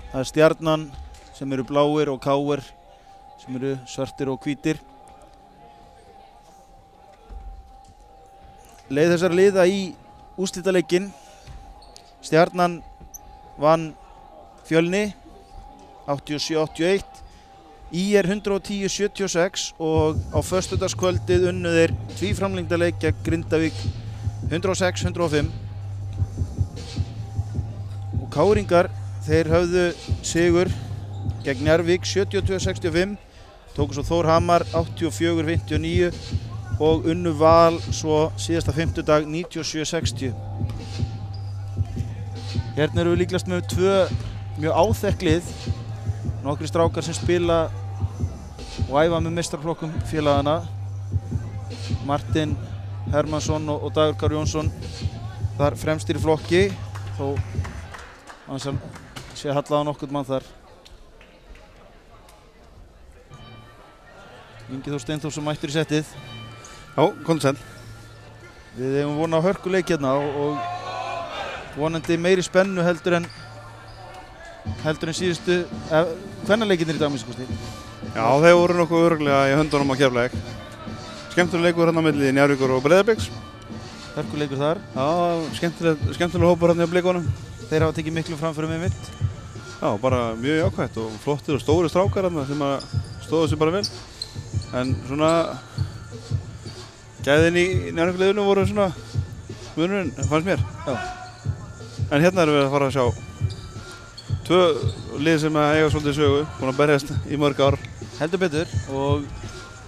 Það Stjarnan sem eru bláir og KR sem eru svartir og hvítir. Leið þessar liða í úrslitaleikinn. Stjarnan vann Fjölni 87-81. IR 110-76 og á föstudagskvöldið unnu þeir tvíframlengda leik gegn Grindavík 106-105. Og Káringar, þeir höfðu sigur gegn Njarðvík 72-65, tóku svo Þór Hamar 84-59 og unnu Val svo síðasta fimmtudag 97-60. Hérna eru við líklegast með tvö mjög áþekk lið, nokkri strákar sem spila og æfa með meistaraflokkum félagana. Martin Hermansson og Dagur Kár Jónsson þar fremstir í flokki, þó annars sé hallað á nokkurn mann þar. Ingi Þór Steinþórsson mættur í settið. Já, komdu sæll. Við hefum von á hörkuleik hérna og vonandi meiri spennu heldur en síðustu kvennaleikirnir í dag, minnst kosti. Já, þeir voru nokkuð örugglega í höndunum á Keflavík. Skemmtilegur leikur hérna á milli Njarðvíkur og Breiðabliks. Hörkuleikur þar. Já, skemmtilegur hópur hérna í blikunum. Þeir hafa tekið miklu framförum einmitt. Já, bara mjög jákvætt og flottir og stóri strákar hérna sem stóðu sig bara vel. En svona gæðin í Njarðvíkurliðinu voru svona munurinn, fannst mér. Já. En hérna erum við að fara að sjá tvö lið sem eiga svolítið sögu, búin að berjast í mörg ár. Heldur betur, og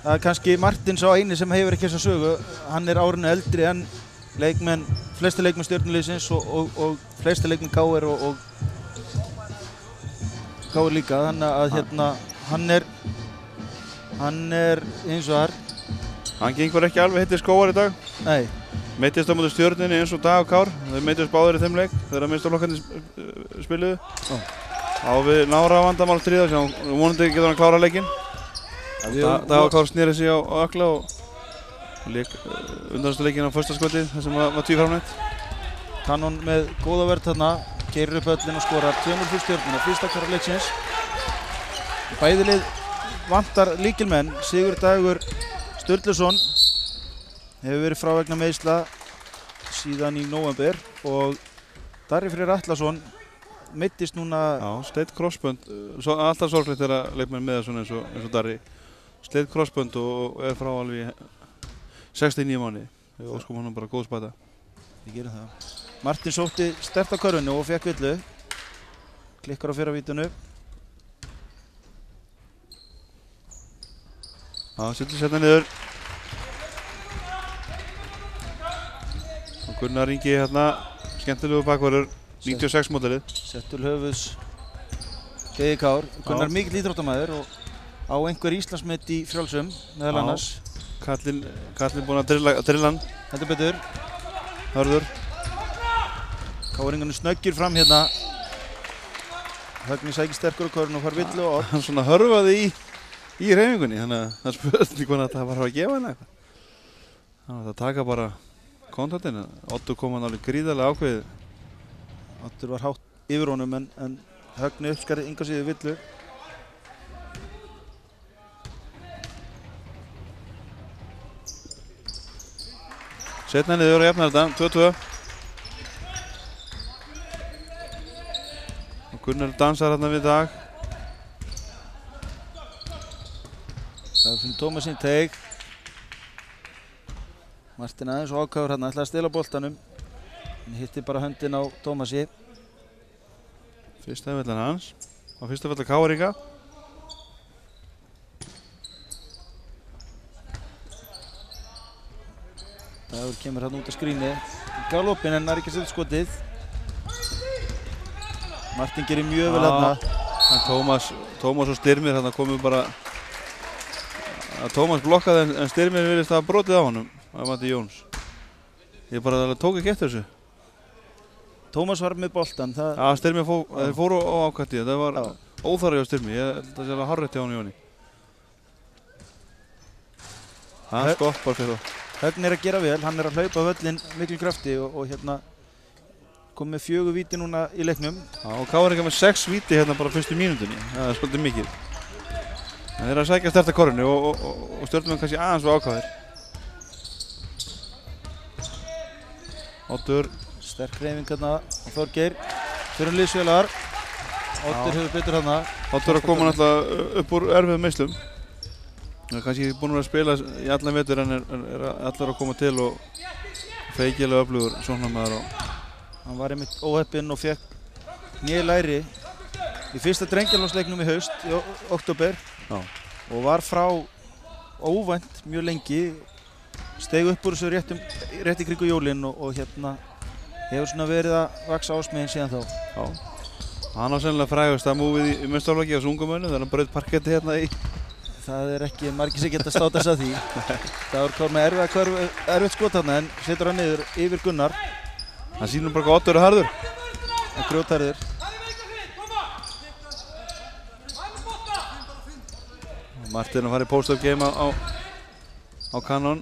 það er kannski Martin sá eini sem hefur ekki þessa sögu. Hann er árinu eldri en flesti leikmenn Stjörnuliðsins og flesti leikmenn KR og KR líka. Þannig að hérna, hann er eins og þar. Hann gengur ekki alveg heitir skóar í dag. Nei. Meittist á móti Stjörnunni eins og Dag og Kár. Þeir meittist báðir í þeim leik þegar meistaraflokkarnir spiluðu. Á við nára vandamál stríða sem vonandi getur hann klára leikinn. Dag og Kár sneri sig á ökla og lék undanstu leikinn á föstudagskvöldið þar sem var tvíframlengt. Kanon með góða vörn þarna, keyrir upp öllin og skorar 2-0 fyrir Stjörnuna, fyrsta kvara leiksins. Bæði lið vantar lykilmenn. Sigurdagur Sturluson hefur verið frá vegna meiðsla síðan í nóvember og Darri Freyr Atlason meiddist núna. Já, sleitt krossbönd, alltaf sorglegt þegar leikmenn með svona eins og Darri. Sleitt krossbönd og er frá alveg 69 mánuði. Við óskum honum bara góð spæta. Við gerum það. Martin sótti sterkt á körfunni og fekk villu. Klikkar á fyrra vítunu. Já, setur setna niður. Og Gunnar Ingi hérna, skemmtilegu bakvörður, 96 módelið. Settur höfuðs Geir Kár. Gunnar mikill íþróttamæður og á einhver Íslandsmet í frjálsum meðal annars. Kallinn búinn að drilla hann. Heldur betur. Hörður. Káringarnir snöggir fram hérna. Högni sækir sterkur á körfuna og fær villu og Hann svona hörfaði í hreyfingunni, þannig að það spurði hvernig það var að gefa henni eitthvað. Þannig að það taka bara kontaktinn. Oddur kom hann alveg gríðarlega ákveðið. Oddur var hátt yfir honum en Högni uppskarði enga síður villu. Setna niður og jafnar þetta, 2-2. Og Gunnar dansar hérna við Dag. Það er fyrir Tómasinn teig. Martin aðeins og ákafur hérna, ætlaði að stela boltanum. Hann hitti bara höndin á Tómasi. Fyrsta vellan hans. Og fyrsta vellan Káringa. Dagur kemur hann út af skrýni. Galopin en nær ekki að setja skotið. Martin gerir mjög vel hérna. Tómas og Styrmir hérna komu bara að Tómas blokkaði en Styrmir virðist að hafa brotið á honum af Matti Jóns. Ég bara tók ekki eftir þessu. Tómas var með boltan. Já, Styrmir þeir fóru á ákvætti. Það var óþarfi á Styrmi. Ég held að það sé alveg hárrétt hjá hann Jóni. Það stoppar fyrir það. Högni er að gera vel. Hann er að hlaupa völlin miklu krafti og hérna komið með 4 víti núna í leiknum. Já, og KR með 6 víti hérna bara fyrstu mínútunni. Það svolítið mikið. En þeir að sækja sterta korfinu og Stjörnumenn kannski aðeins og ákvæðir. Oddur. Sterk hreyfing hérna á Þorgeir. Fyrir liðsfélagar. Oddur hefur betur hérna. Oddur að koma náttúrulega upp úr erfiðum meiðslum. Hann er kannski búinn að spila í allan vetur en er allar að koma til og feikilega öflugur sóknarmaður. Hann var einmitt óheppinn og fekk nýja læri í fyrsta drengjalandsleiknum í haust í október og var frá óvænt mjög lengi. Steig upp úr þessu rétt í kringu jólin og hérna hefur svona verið að vaxa ásmegin síðan þá. Já. Hann á sennilega frægasta múfið í meistaraflokki á þessu ungu mönnum þegar hann braut parketti hérna í. Það er ekki margir sem geta státa sig að því. Dagur Kár með erfitt skot þarna en setur hann niður yfir Gunnar. Hann sýnir bara hvað Oddur er harður. Og grjótharður. Martin að fara í post-up game á Kanon.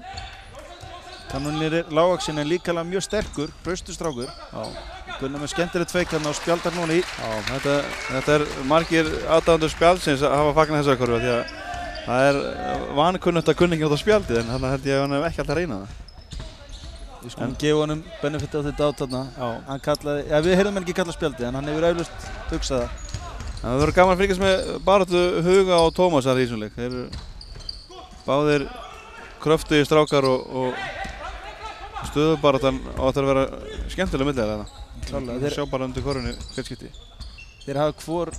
Kanon er lágvaxinn en líkalega mjög sterkur, hraustustrákur. Gunnar með skemmtilegt feik þarna og spjaldar núna í. Já, þetta er margir aðdáendur spjaldsins að hafa fagnað þessa korfu því að það er vankunnugt að kunna ekki á það spjaldið en þannig held ég að hann hef ekki alltaf reynað það. Við skulum gefa honum benefit á þetta át þarna. Hann kallaði, við heyrðum hann ekki kalla spjaldið en hann hefur eflaust hugsað það. Það verður gaman að fylgjast með baráttu Huga og Tómasar í þessum leik. Þeir eru báðir kröftugir strákar og stöðubaráttan á að vera skemmtilega milli þarna. Þeir sjá bara undir korfunni hvert skipti. Þeir hafa hvor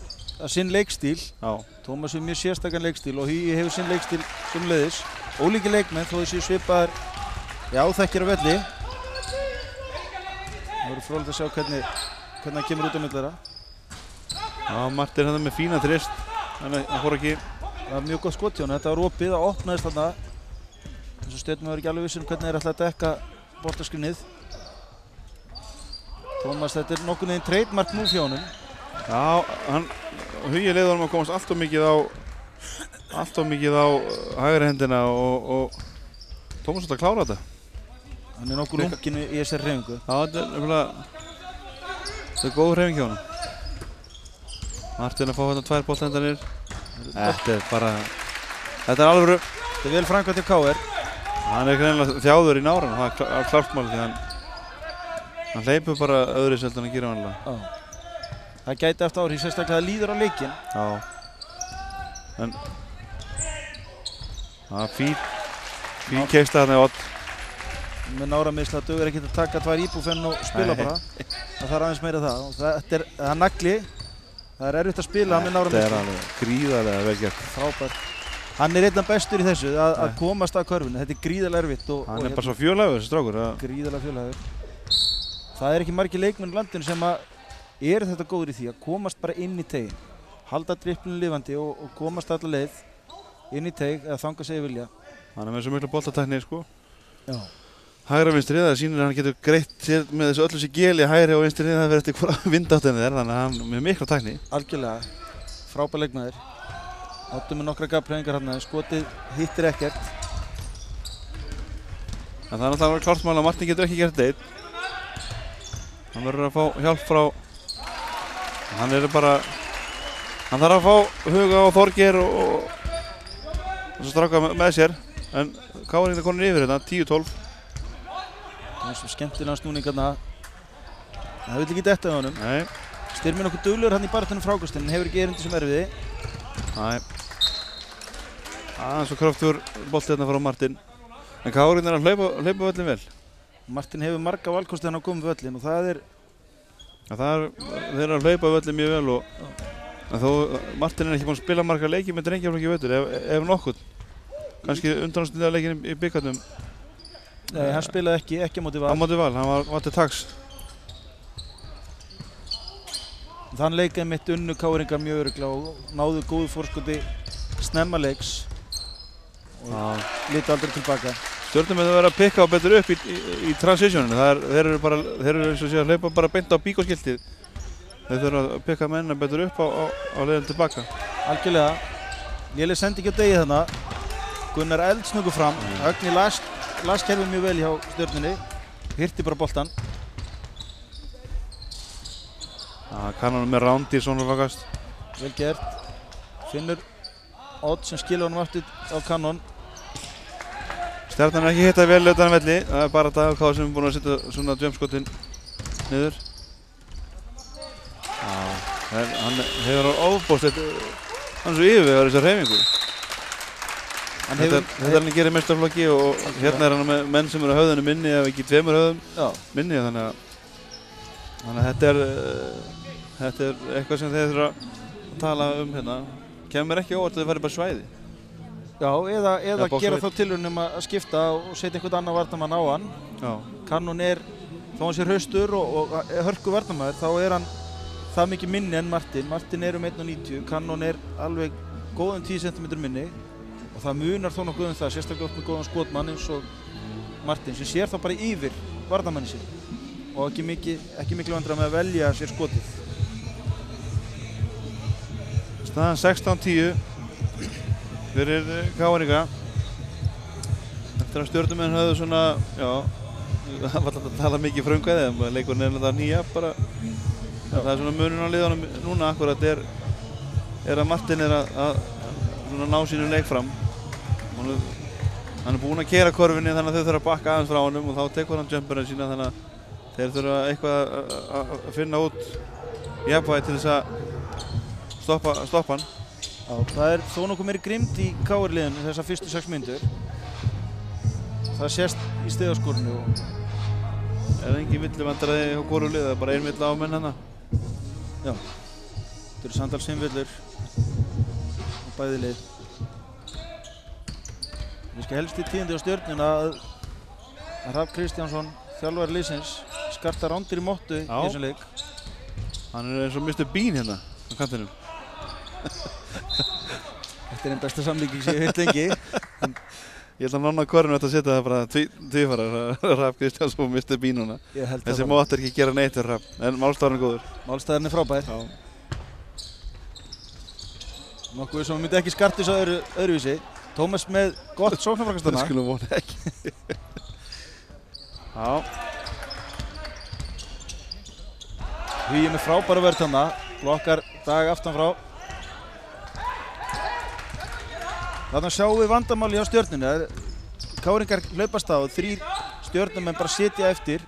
sinn leikstíl. Já. Tómas hefur mjög sérstakann leikstíl og Hugi hefur sinn leikstíl sömuleiðis. Ólíkir leikmenn þó þeir séu svipaðir áþekkir á velli. Það verður fróðlegt að sjá hvernig hann kemur út á milli þeirra. Já, Martin hérna með fína þrist. Hann fór ekki. Það var mjög gott skot hjá hann. Þetta var opið, það opnaðist þarna. Þess að Stjörnumenn var ekki alveg vissir hvernig þeir ætla að dekka boltaskrinnið. Tómas, þetta er nokkurn veginn trademark move hjá honum. Já, Hugi leiði honum að komast allt of mikið á hægri hendina og Tómas átti að klára þetta. Hann er nokkur lunginn í þessari hreyfingu. Já, þetta er góð hreyfing hjá honum. Martin að fá hérna 2 bolthendanir. Þetta er alvöru. Þetta er vel framkvæmt hjá KR. Hann er greinilega þjáður í náran, það er klart mál því hann hleypur bara öðru seldan að gera vanlega. Það gæti eftir áhrif, sérstaklega það líður á leikinn. Já. En það er fín keista þarna í Odd. Með nárameiðsla dugur ekkert að taka 2 íbúfenn og spila bara. Það þarf aðeins meira það. Það er nagli. Það er erfitt að spila með nárameiðsla. Þetta er alveg gríðarlega vel gert. Frábært. Hann er einna bestur í þessu að komast að körfunni. Þetta er gríðarlega erfitt. Hann er bara svo fjölhæfur þessi strákur. Gríðarlega fjölhæfur. Það er ekki margir leikmenn í landinu sem eru þetta góður í því að komast bara inn í teiginn. Halda driplinu lifandi og komast alla leið inn í teig eða þanga sig vilja. Hann er með svo miklu boltatækni sko. Já. Hægra vinstri, það sýnir að hann getur greitt sér með þessu öllu sér geli hægri og vinstri það verður eftir hvora vindáttinni þannig að hann með mikla tækni. Algjörlega. Frábær leikmaður. Áttu með nokkra gafnhreyfingar hérna, skotið hittir ekkert. En það er náttúrulega klárt mál að Martin getur ekki gert þetta einn. Hann verður að fá hjálp frá. Hann þarf að fá Huga og Þorgeir og svo stráka með sér. En KR er komin yfir hérna, 10-12. Það er svo skemmtilega snúning hérna. Það vil ekki detta á honum. Nei. Styrmir nokkuð duglegur hann í baráttunum frákastinn, en hefur ekki erindi sem erfiði. Nei. Aðeins svo kröftur bolti hérna frá Martin. En KR er að hlaupa völlin vel. Martin hefur marga valkosti hann á komið völlin og það er... Þeir eru að hlaupa völlin mjög vel og... En þó Martin er ekki búinn að spila marga leiki með drengjaflokki í vetur, ef nokkuð. Kannski undanúrslitaleikin í bikarnum. Nei, hann spilaði ekki á móti Val. Á móti Val, hann var til taks. Þann leikaði mitt unnu KR-ingar mjög örugglega og náðu góðu fórskoti snemma leiks og litu aldrei tilbaka. Stjörnumenn verða að pikka á betur upp í transitioninu. Þeir eru eins og sé að hlaupa bara beint á bíkóskiltið. Þeir þurfa að pikka mennina betur upp á leiðin tilbaka. Algjörlega. Léleg sendi ekki á degi þarna. Gunnar eldsnöggur fram. Högni las kerfið mjög vel hjá Stjörnunni. Hirti bara boltan. Kannan með rándýr svona vakast. Vel gert. Finnur Odd sem skilur honum aftur á Kannon. Stjarnan ekki hitta vel utan velli. Það bara Dagur K sem búinn að setja svona jumpskotin niður. Hann hefur ofbóðslegt, hann er svo yfirvegaður þessar hreyfingu. Þetta er hann gerir meistaraflokki og hérna hann með menn sem eru á höfðinu minni ef ekki 2 höfðum minni þannig að þetta er eitthvað sem þeir þurfa að tala hérna. Kemur ekki óvart að þið fari bara svæði. Já, eða gera þá tilraun að skipta og setja einhvern annan varnarmann á hann. Já. Kannon þó hann sé hraustur og hörku varnarmaður, þá hann það mikið minni en Martin. Martin um 1,90, Kannon alveg góðum 10 cm minni og það munar þó nokkuð það, sérstaklega upp með góðan skotmann eins og Martin sem sér þá bara yfir varnarmanni sér og ekki mikil vandræði með að velja sér skotið. Staðan 16-10 fyrir KR-inga. Eftir að Stjörnumenn höfðu svona, það var alltaf að tala mikið frumkvæði en leikurinn náttúrulega nýja bara. Það svona munurinn á liðunum núna akkurat að Martin að ná sínu leik fram. Hann búinn að keyra korfinni þannig að þau þurfa að bakka aðeins frá honum og þá tekur hann jumperinn sína þannig að þeir þurfa eitthvað að finna út jafnvægi til þess að stoppa hann. Já, það þó nokkuð meiri grimmd í KR-liðinu þessar fyrstu 6 mínútur. Það sést í stigaskorinu og engin villuvandræði hjá hvoru lið, það bara ein villa á menn hana. Já, þetta eru samtals 5 villur á bæði lið. Við skal helst í tíundi á Stjörnuna að Hrafn Kristjánsson, þjálfari liðsins, skartar rándir í mottu í þessum leik. Hann eins og Mr. Bean hérna á kantinum. Þetta einn besta samlíking sem ég heilt lengi. Ég ætla að nána korinu að setja það bara tvífarar, Hrafn Kristjánsson og Mr. Bean núna. Þessi mótt ekki gera neitt fyrir Hrafn, en málstæðurinn góður. Málstæðurinn frábær. Já. Nokkuð sem myndi ekki skarta þessu öðruvísi. Tómas með gott sóknarfrákast þarna. Það skulum vona ekki. Já. Hugi með frábæra vörð þarna. Blokkar Dag aftan frá. Þarna sjáum við vandamáli hjá Stjörnunni. KR-ingar hlaupast á og 3 Stjörnumenn bara sitja eftir.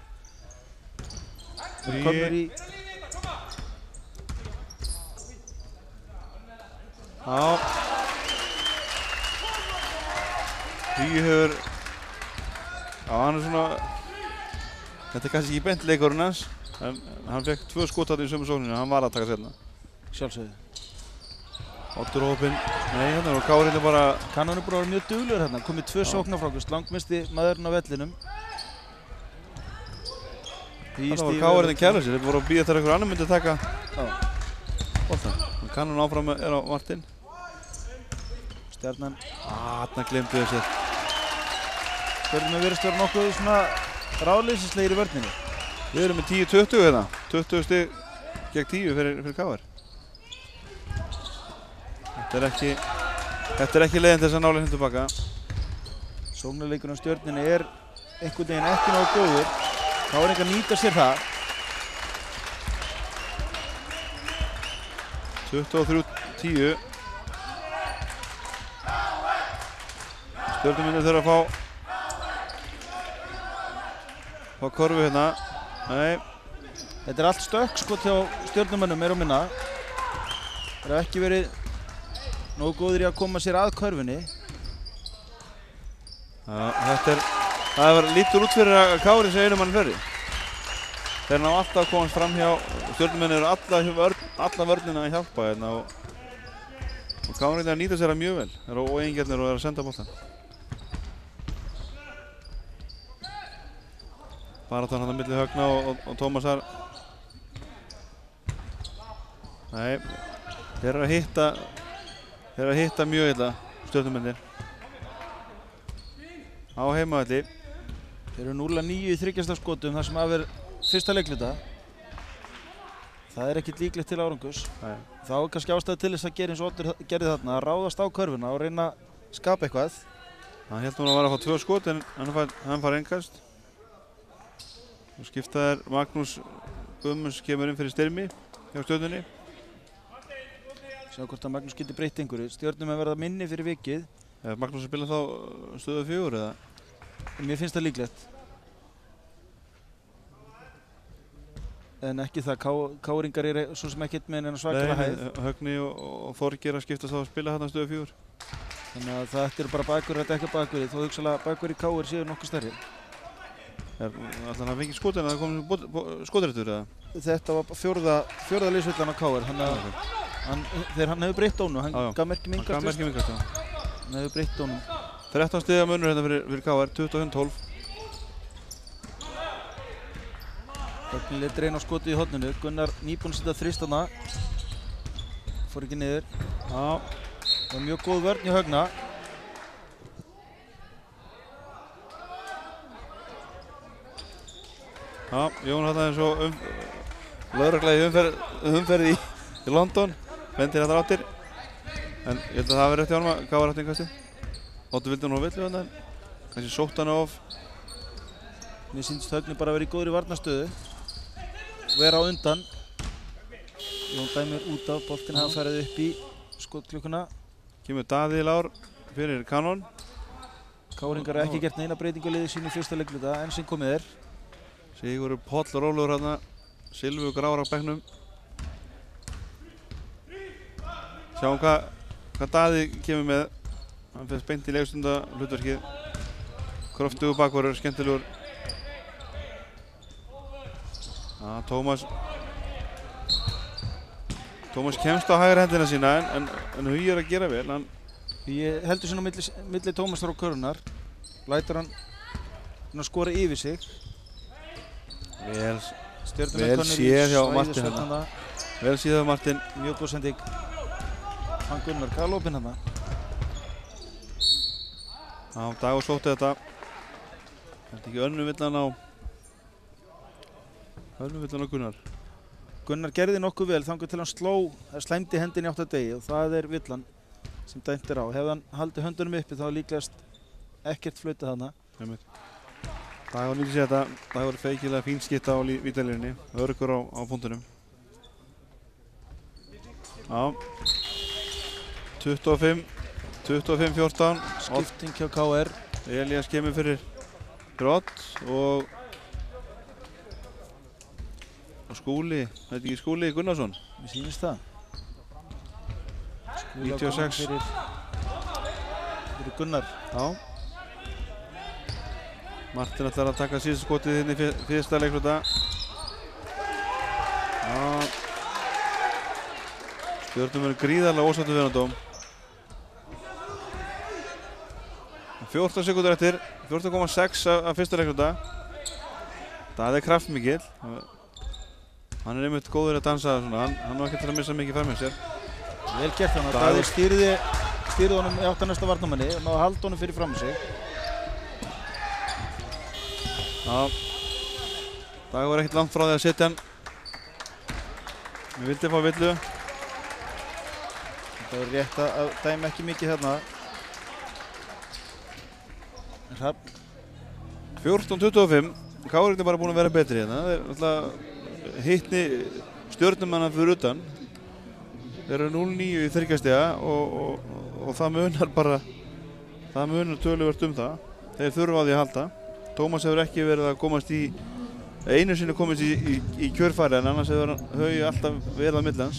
Komur í... Já. Hugi hefur... Já, hann svona... Þetta kannski ekki beint leikurinn hans. En hann fekk 2 skot þarna í sömu sókninu, hann var að taka sérna. Sjálfsögðu. Oddur Hópinn, nei hérna og KR bara... Kannon búinn að vera mjög duglegur hérna, komið 2 sóknarfrákast, langminnsti maðurinn á vellinum. Þannig var KR kæra sér, þeir voru að bíða þegar einhver annar myndi taka boltan. Kannon áfram á Martin. Stjarnan. Þarna glemdu þeir sér. Stjörnum virðist vera nokkuð svona ráðleysislegir í vörninni. Við erum með 10-20 hérna, 20 stig gegn 10 fyrir KR. Þetta er ekki leiðin til þess að nála hérna tilbaka. Sóknarleikurinn á Stjörnunni einhvern veginn ekki nógu góður. KR-ingar nýta sér það. 23-10. Stjörnumennir þurfa að fá korfu hérna. Nei. Þetta allt stökkskot hjá Stjörnumennum meira og minna. Þeir hafa ekki verið nógu góðir í að koma sér að körfunni. Það lítur út fyrir að KR sé einum mann fleiri. Þeir ná alltaf að komast fram hjá Stjörnumennir eru alla vörnina að hjálpa hérna og KR nýta sér það mjög vel. Þeir eru óeigingjarnir og eru að senda boltan. Baráttan hann á milli Högna og Tómasar. Nei, þeir eru að hitta mjög illa Stjörnumennir. Á heimavelli. Þeir eru 0-9 í 3 skotum þar sem af fyrsta leikluta. Það ekkert líklegt til árangus. Nei. Þá kannski ástæða til þess að gera eins og Oddur gerði þarna, að ráðast á körfuna og reyna að skapa eitthvað. Hann hélt núna að vera að fá 2 skot en hann fær engast. Og skiptaðir Magnús Guðmunds kemur inn fyrir Styrmi. hjá Stjörnunni. Sjá hvort að Magnús geti breytt einhverju. Stjörnumenn verða minni fyrir vikið. Magnús spila þá stöðu 4 eða? Mér finnst það líklegt. En ekki það, Káringar svo sem ekkert með en svakalega hæð. Högni og Þorgeir að skiptast á að spila þarna stöðu 4. Þannig að þetta bara bakverðir, þetta er ekki bakverðir, þó hugsalega bakverðir í KR séu nokkuð stærri. Ætlar hann að fengi skotin að það komið skotrættur eða? Þetta var fjórða liðsvillan á KR, þegar hann hefur breytt dónu, hann gaf merkjum yngast. Hann hefur breytt dónum. 13 stiga munur hérna fyrir KR, 25-12. Högni leit reyna á skotið í horninu, Gunnar nýbúinn að setja þristana. Fór ekki niður. Það var mjög góð vörn í Högna. Jón hann eins og lögregla í umferð í London. Vendir þetta áttir. En ég held að það hafi rétt hjá hann að KR átti innkastið. Óttu vildi hann á villu hann, kannski sótt hann of. Mér sýndist Högni bara að vera í góðri varnarstöðu. Vera á undan. Jón dæmir út af, boltinn hafa farið upp í skotklukkuna. Kemur Daði Lár fyrir Kanon. Káringar hafa ekki gert neina breytingu á liði sínu í fyrsta leikluta, enn sem komið er. Sigurður Páll rólegur hérna, Silfu gráður á bekknum. Sjáum hvað Daði kemur með. Hann fyrst beint í leikstunda hlutverkið. Kröftugur bakvörður, skemmtilegur. Tómas kemst á hægri hendina sína en Hugi er að gera vel. Ég heldur sinna á milli Tómasar og Körunar. Lætur hann skora yfir sig. Vel séð hjá Martin hérna. Vel séð hjá Martin. Mjög góð sending. Hann Gunnar galopinn hérna. Dagur sótti þetta. Þetta ekki önnur villan á Gunnar. Gunnar gerði nokkuð vel þangað til hann slæmdi hendinni átt að degi og það er villan sem dæmt er á. Hefði hann haldið höndunum uppi þá líklegast ekkert flautað þarna. Dagur nýtti sér þetta. Dagur feikilega fín skitta á vítalínunni. Örgur á punktunum. 25-14. Skipting hjá KR. Elías kemur fyrir Odd og Skúli, þetta ekki Skúli Gunnarsson? Mér sýnist það. 96. Fyrir Gunnar. Martin ætlar að taka síðasta skotið hérna í fyrsta leikluta. Stjörnum verður gríðarlega ósáttur við hann dóm. 14 sekúndur eftir, 14,6 af fyrsta leikluta. Það er kraftmikill. Hann er einmitt góður að dansa svona, hann var ekki til að missa mikið fram með sér. Vel gert hann, Daði stýrði honum í átt að næsta varnarmanni og náði að halda honum fyrir fram með sig. Dagur var ekkert langt frá því að setja hann. Við vildi fá villu. Það var rétt að dæma ekki mikið hérna. Hrafn. 14-25. KR er bara búin að vera betri hérna. Það er alltaf hittni Stjörnumanna fyrir utan. Þeir eru 0-9 í þriggjastiga og það munar töluvert um það. Þeir þurfa á því að halda. Tómas hefur ekki verið að komast einu sinni komist í kjörfæri en annars hefur þau alltaf verið að millans.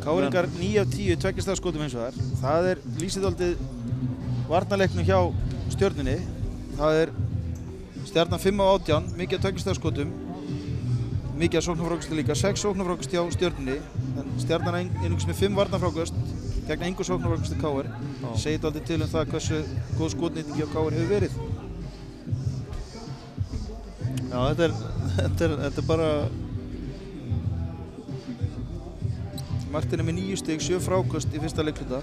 Káringar 9 af 10 tveggjastaðskotum hins vegar. Það er lýsið dálítið varnarleiknum hjá Stjörnunni. Það er Stjarnan 5 af 18, mikið af tveggjastaðskotum. Mikið af sóknarfrákosti líka, 6 sóknarfrákosti hjá Stjörnunni. En Stjarnan einungis með 5 varnarfrákost gegn engu sóknarfrákosti KR. Segir dálítið til það hversu góð skotnýting hjá KR hefur verið. Já, þetta er bara... Martin er með 9 stig, 7 frákost í fyrsta leikluta.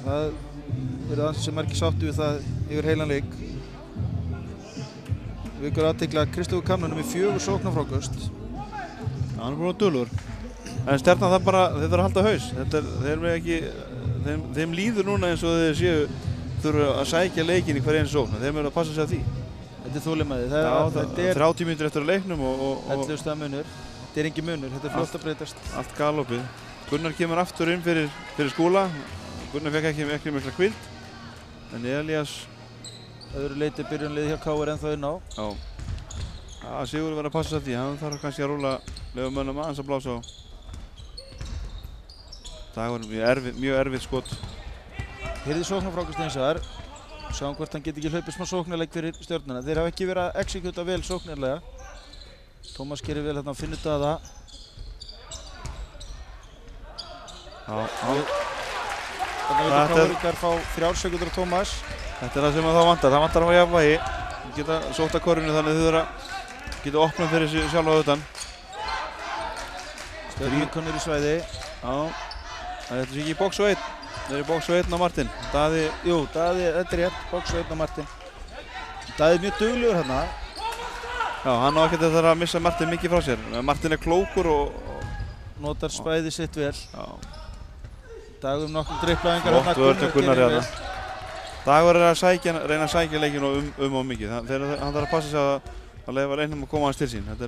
Það eru aðeins sem margir sáttu við það yfir heilan leik. Við ykkur aðtekla að Kristofur Kamnan er með 4 sóknarfrákost. Já, hann er búinn að dulur. En Stjarnan það bara, þeir þarf að halda haus. Þeim líður núna eins og þeir þurfa að sækja leikinn í hver einu sókn. Þeim eru að passa sig að því. Þetta er þolinmæði. Já, það er 30 mínútur eftir að leiknum og 11 stiga munur. Þetta er engin munur, þetta er flott að breytast. Allt galopið. Gunnar kemur aftur inn fyrir Skúla. Gunnar fekk ekki mikla hvíld. En Elías Öðru leiti byrjunlið hjá KR ennþá inn á. Já, Sigurður verður að passa því. Hann þarf kannski að rúla leyfa mönnum aðeins að blása á. Það var mjög erfið skot. Heyrði sóknarfrákast eins og þar. Sjáum hvort hann geti ekki hlaupið smá sóknarleik fyrir Stjörnuna. Þeir hafa ekki verið að exekjuta vel sóknarlega. Tómas gerir vel hérna að finna þetta að það. Þannig að KR fá 3 sekúndur á Tómas. Þetta er það sem það vantar. Það vantar að hafa jafnvægi. Þeir geta sótt að korfinu þannig að þau geta opnað fyrir sig sjálf á utan. Stjörnuna konur í svæði. Já. Það er ekki í box og 1. Það er í box og 1 á Martin. Daði, þetta er rétt. Box og 1 á Martin. Daði er mjög duglegur hérna. Já, hann á ekkert að þarf að missa Martin mikið frá sér. Martin er klókur og notar spæði sitt vel. Já. Dagur nokkur dribblaðingar hérna. Flott vörn Gunnar hérna. Dagur er að reyna að sækja leikinn og mikið. Hann þarf að passa sig að leyfa leiknum að koma hans til sín. Þetta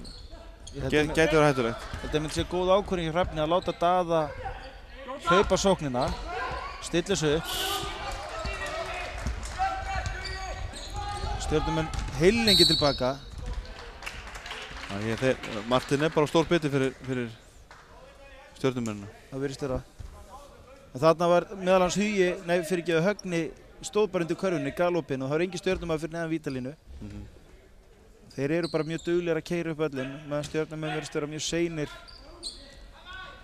gæti verið hættulegt. Þetta myndi sé góð ákvörðing hjá Hrafni að láta Daða hlaupa sóknina, stilla sig upp. Stjörnumenn heillengi tilbaka. Martin er bara stór biti fyrir Stjörnumennina. Það virðist vera. En þarna var meðal hans Högni stóð bara undir körfunni, galopin, og það var engin Stjörnumaður fyrir neðan vítalínu. Þeir eru bara mjög duglegir að keyra upp öllin, meðan Stjörnumenn virðist vera mjög seinir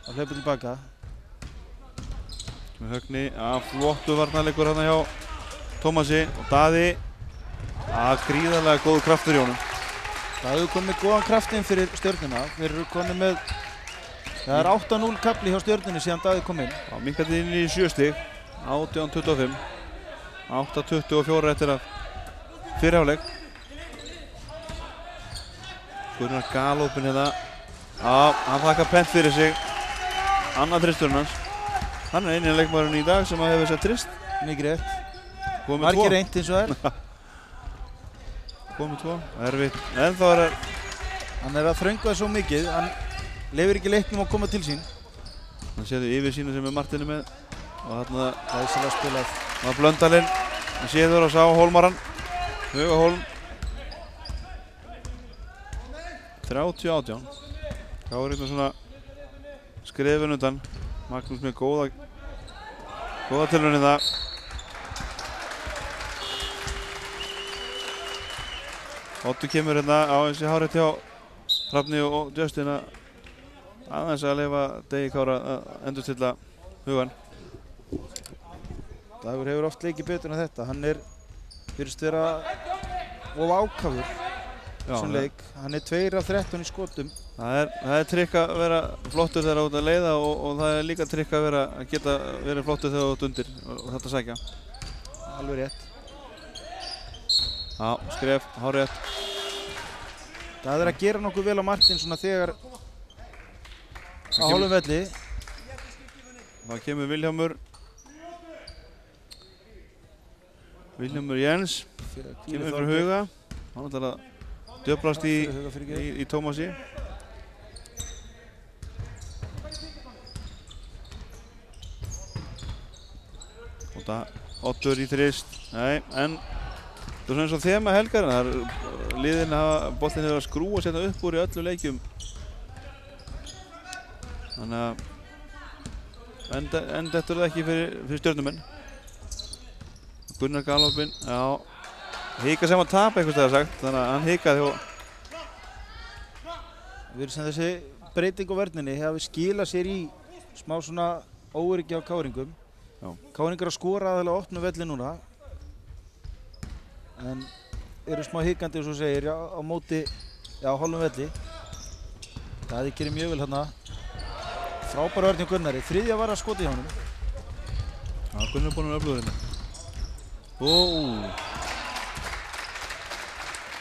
að hlaupa tilbaka. Högni, flottu varnarleikur hérna hjá Tómasi og Daði. Gríðarlega góð kraftur í honum. Það hefur komið góðan kraftinn fyrir Stjörnuna. Þeir eru komið með, það er 8-0 kafli hjá Stjörnunni síðan Daði kom inn. Minkandi inn í 7 stig, 18-25. 8-24 eftir að fyrri hálfleik. Gunnar galopin hérna. Hann þakkar pent fyrir sig. Annar þristurinn hans. Hann er eini leikmaðurinn í dag sem hefur sett þrist. Mikið rétt. Margir reynt eins og það er. Komið 2, erfitt, en þá er hann er að þröngva svo mikið, hann lefir ekki leiknum að koma til sín. Hann séðu yfir sína sem Martin er með og þarna glæsilega spilað. Var Blöndalinn, hann séður og sá Hólmaran, Huga Hólm. 30-18. Þá er eitthvað svona skrefin undan. Magnús með góða tilraun í það. Otto kemur hérna á þessi hárið hjá Hrafni og Justin aðeins að leyfa Degi Kára að endurstilla Hugan. Dagur hefur oft leikið betur en þetta. Hann virðist vera of ákafur sem leik. Hann er 2 af 13 í skotum. Það er trikk að vera flottur þegar þú ert að leiða og það er líka trikk að geta verið flottur þegar þú ert undir og þetta sækja. Alveg rétt. Já, skref, hárrétt. Það er að gera nokkuð vel á Martin svona þegar á hálfum velli. Það kemur Vilhjálmur Jens. Kemur fyrir Huga. Hann ætlar að djöflast í Tómasi. Og það Ottur í þrist. Nei, en það er svona eins og þema helgarinn. Boltinn hefur að skrúa sérna upp úr í öllu leikjum. Þannig að en þetta er það ekki fyrir Stjörnumenn. Gunnar galopin, já. Hika sem að tapa einhvers staðar sagt, þannig að hann hikaði og við erum sem þessi breyting á vörninni hafi skilað sér í smá svona óöryggi á káringum. Káringar að skora aðeins að opna velli núna. En eru smá hikandi eins og segir á móti, á hálfum velli. Daði gerir mjög vel hérna. Frábær vörn hjá Gunnari. Þriðja var að skoti hjá honum. Já, Gunnar er búinn að öfluga hérna.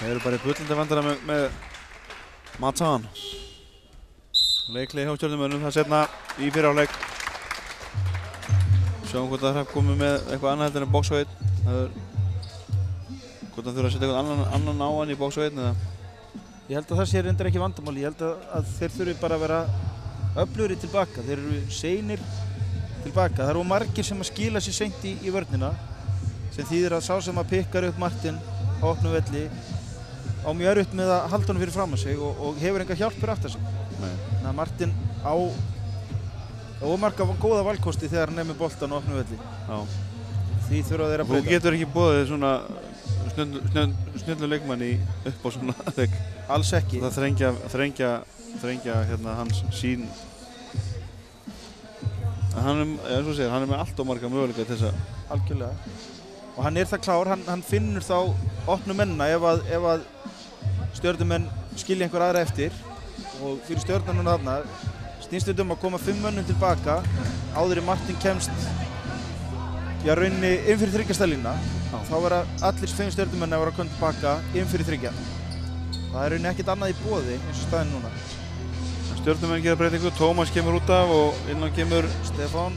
Þeir eru bara í bullandi vandara með Matan. Leiklið hjá Stjörnumönnum, það setna í fyrri hálfleik. Sjáum hvort að Hrafn komið með eitthvað annað heldur en box og 1. Hvort hann þurfa að setja eitthvað annan á hann í box og 1 eða Ég held að það sé reyndar ekki vandamál, ég held að þeir þurfi bara að vera öflugri tilbaka, þeir eru seinir tilbaka. Það eru margir sem að skila sér seint í vörnina, sem þýðir að sá sem að pikkar upp Martin á opnum velli á mjög erfitt með að halda honum fyrir fram að sig og hefur enga hjálp fyrir aftar sig. Þannig að Martin á ómarga góða valkosti þegar hann er með boltan á opnum velli. Já. Því þurfa þeir að breyta. Þú getur ekki boðið svona snjöllu leikmanni upp á svona leik. Alls ekki. Það þrengja hérna hans sín. Hann eins og segir, hann með allt og marga möguleika til þess að. Algjörlega. Og hann það klár, hann finnur þá opnu mennina ef að Stjörnumenn skilja einhver aðra eftir. Og fyrir Stjörnuna þarna snýst að koma 5 mönnum tilbaka áður en Martin kemst rauninni inn fyrir þryggjastælina. Þá vera allir 5 Stjörnumenn að vera að koma tilbaka inn fyrir þryggja. Það rauninni ekkert annað í boði eins og staðinn núna. Stjörnumenn gera breytingu, Tómas kemur út af og innan kemur Stefán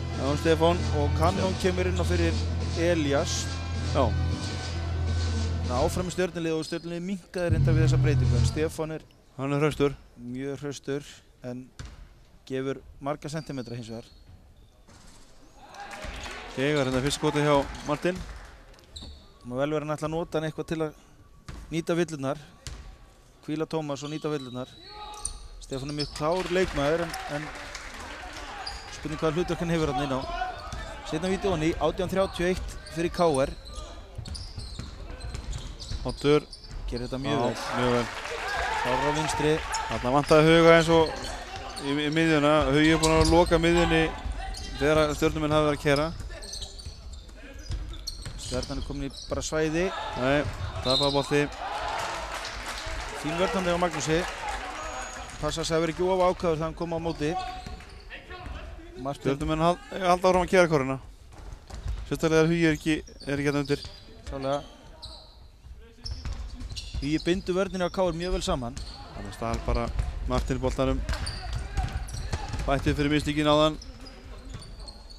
og Kanón kemur inn á fyrir Elías. Já. Áfram í Stjörnulið og Stjörnulið minnkaði reyndar við þessa breytingu en Stefán hann er hraustur. Mjög hraustur en gefur marga sentimetra hins vegar. Gegar hérna fyrst skotið hjá Martin. Má vel vera hann ætla að nota hann eitthvað til að nýta villurnar. Hvíla Tómas og nýta villurnar. Stefán er mjög klár leikmaður en spurning hvaða hlutverk hann hefur hann inn á. Seinna vídeóni 18:31 fyrir KR. Hottur. Gerir þetta mjög vel. Mjög vel. Klárar á vinstri. Þarna vantaði Huga eins og í miðjuna. Hugi er búinn að loka miðjunni þegar Stjörnumenn hafi verið að keyra. Stjarnan er komin í bara svæði. Nei, tapaði bolti. Fín vörn á Magnúsi. Passa sig að vera ekki of ákafur þegar hann kom á móti. Stjörnumenn halda áfram að keyra kóruna. Sérstaklega þegar Hugi er ekki hérna undir. Klálega. Hugi bindur vörninni á KR mjög vel saman. Þannig stál bara Martin boltanum. Bættið fyrir mistíkin áðan.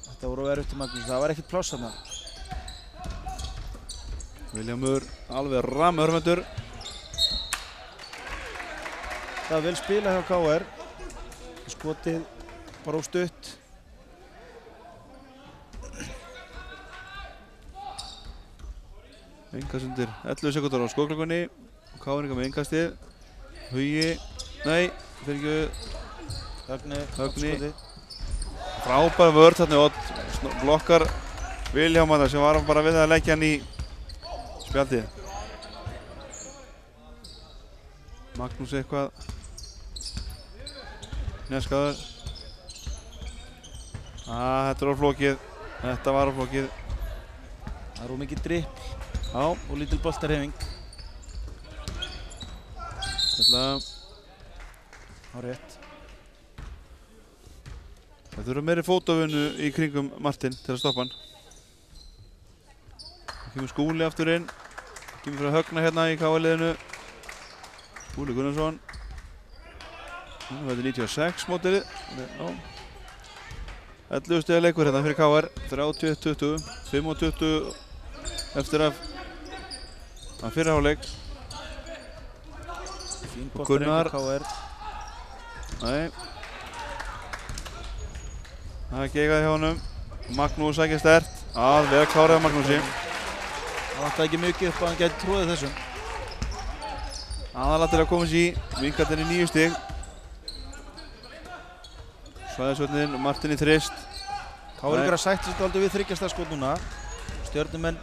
Þetta voru erfitt til Magnús, það var ekkert pláss þarna. Viljámur alveg ramörvendur. Það vel spilað hjá KR. Skotið bara of stutt. Innkast undir 11 sekúndur á skóklökunni. KR með innkastið. Hugi, nei, fyrir ekki Högni. Frábær vörð þarna og blokkar Vilhjálm þarna sem var bara við að leggja hann í spjaldið. Magnús eitthvað neskaður. Þetta var flókið. Þetta var flókið. Það er mikið dripp. Já. Og lítil boltarhefing. Á rétt. Það þurfa meiri fótavinnu í kringum Martin til að stoppa hann. Það kemur Skúli aftur inn. Kemur fyrir að Högna hérna í KR-liðinu. Skúli Gunnarsson. Þetta er 96 mótilið. 11 stiga leikur hérna fyrir KR. 31-20. 25 eftir að fyrra hálfleik. Fín boltarhefing KR. Nei. Það gegaði hjá honum. Magnús ekki sterkt. Að vera klárið á Magnúsi. Það vantaði ekki mikið upp að hann gæti trúið þessum. Aðalega til að koma sér í. Minkarnir í 9 stig. Svæðisvöllin, Martin í þrist. KR sætti sig aldrei við þryggjastæðskot núna. Stjörnumenn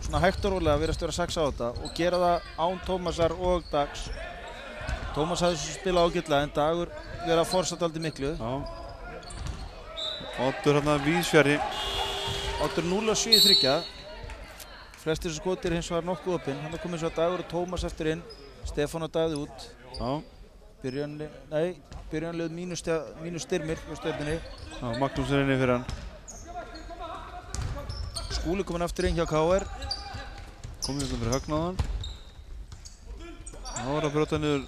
svona hægt og rólega virðast vera að saxa á þetta og gera það án Tómasar og Dags. Tómas hafði svo spilað ágætlega en Dagur verið að forsata aldrei miklu. Oddur hérna víðsfjarri. Oddur 0-7 í þryggja. Flestir þessu skotir hins var nokkuð opinn. Hann er komið svo að Dagur og Tómas eftir inn. Stefán og Davíð út. Byrjanlið mínus styrmir á Stjörnunni. Magnús er inni fyrir hann. Skúli kominn aftur inn hjá KR. Komið hérna fyrir Högnaðan. Það var að brjóta niður.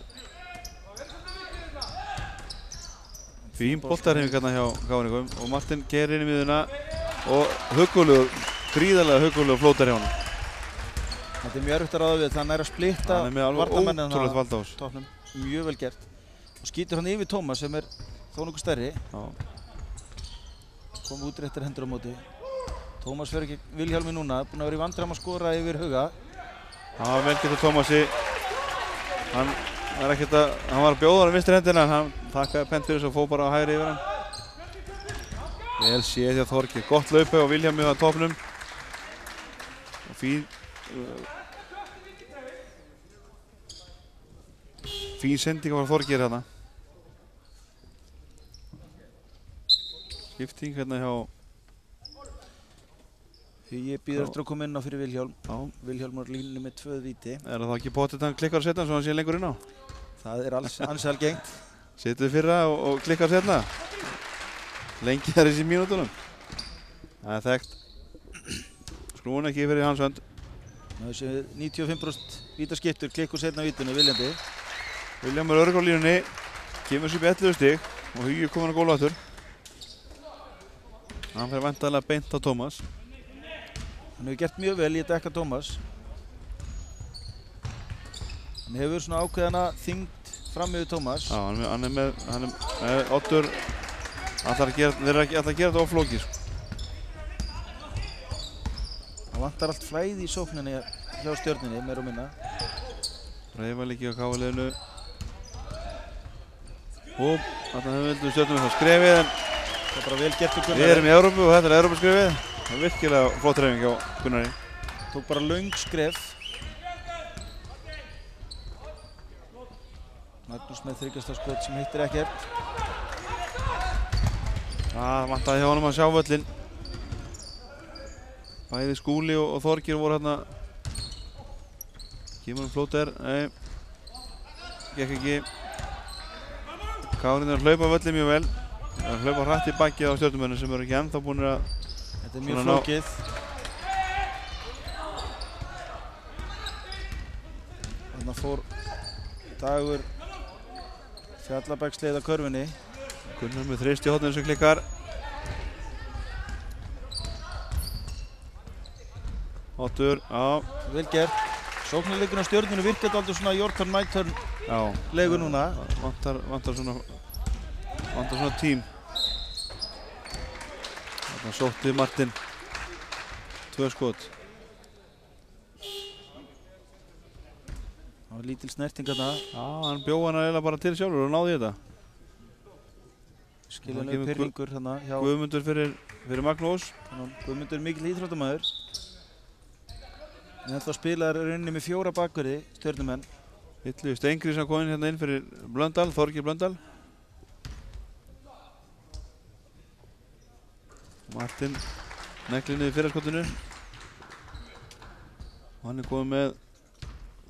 Fín boltarhefing hérna hjá KR og Martin gerir inn í miðuna og gríðarlega huggulegur flótar hjá hann. Þetta er mjög erfitt að ráða við, þannig að splitta varnarmennina á toppnum. mjög vel gert. Og skýtur hann yfir Tómas sem þó nokkuð stærri. Já. Kom útréttar hendur á móti. Tómas fer ekki Vilhjálmi núna, búinn að vera í vandræðum að skora yfir Huga. Það var vel gert á Tómasi. Hann var að bjóða hann vinstri hendina en hann þakkaði pent fyrir þess og fór bara á hægri yfir hann. Vel séð hjá Þorgeir. Gott hlaup og Vilhjálmi á toppnum. Og fín sending á Þorgeir hérna. Skipting hérna hjá Ég býður eftir að koma inn á fyrir Vilhjálm. Vilhjálm var línu með 2 víti. Er það ekki potið hann klikkar að setja hann svo hann sé lengur inn á? Það ansi algengt. Setur fyrra og klikkar setna. Lengi þar í sín mínútunum. Það er þekkt. Skrúin ekki fyrir hans hönd. Þessi 95% vítaskiptur, klikkur setna vítinu, viljandi. Vilhjálm er örugg á línunni. Kemur sér upp 11 stig og Hugi er komin á gólaftur. Hann fer væntanlega beint á Tómas. Hann hefur gert mjög vel í að dekka Tómas. Hann hefur svona ákveðana þyngd fram yfir Tómas. Já, hann er með Oddur ætlar að gera þetta oflókið. Það vantar allt flæði í sókninni hjá Stjörnunni, meira og minna. Reyfalíki á káliðinu. Og þarna hefur Stjörnunni þá skrefið en það er bara vel gert fyrir Gunnari. Við erum í Evrópu og þetta er Evrópuskrefið. Það er virkilega flott hreyfing hjá Gunnari. Tók bara löng skref. Magnús með þriggjastaskot sem hittir ekkert. Það vantaði hjá honum að sjá völlinn. Bæði Skúli og Þorgeir voru hérna. Kemur flóter. Nei. Gekk ekki. Kárin er að hlaupa völlinn mjög vel. Það er að hlaupa hratt í bakið á Stjörnumönnum sem eru ekki ennþá búin að þetta er mjög flókið. Þarna fór Dagur Fjallabæksleið á körfunni. Gunnar með þrist í horninu sem klikkar. Oddur, já. Vel gert. Sóknarleikurinn á Stjörnunni virkar aldrei svona your turn, my turn leikur núna. Vantar svona tím. Þarna sótti Martin 2 skot. Það var lítil snerting þarna. Já, hann bjó hana eiginlega bara til sjálfur og náði þetta. Skiljanlegur pirringur þarna hjá Guðmundur fyrir Magnús. Guðmundur er mikill íþróttamaður. En þetta spilaðar rauninni með 4 bakverði, Stjörnumenn. Illugi Steingrímsson sem kom inn hérna inn fyrir Blöndal, Þorgeir Blöndal. Martin neglinni í fyrraskotinu. Hann er komið með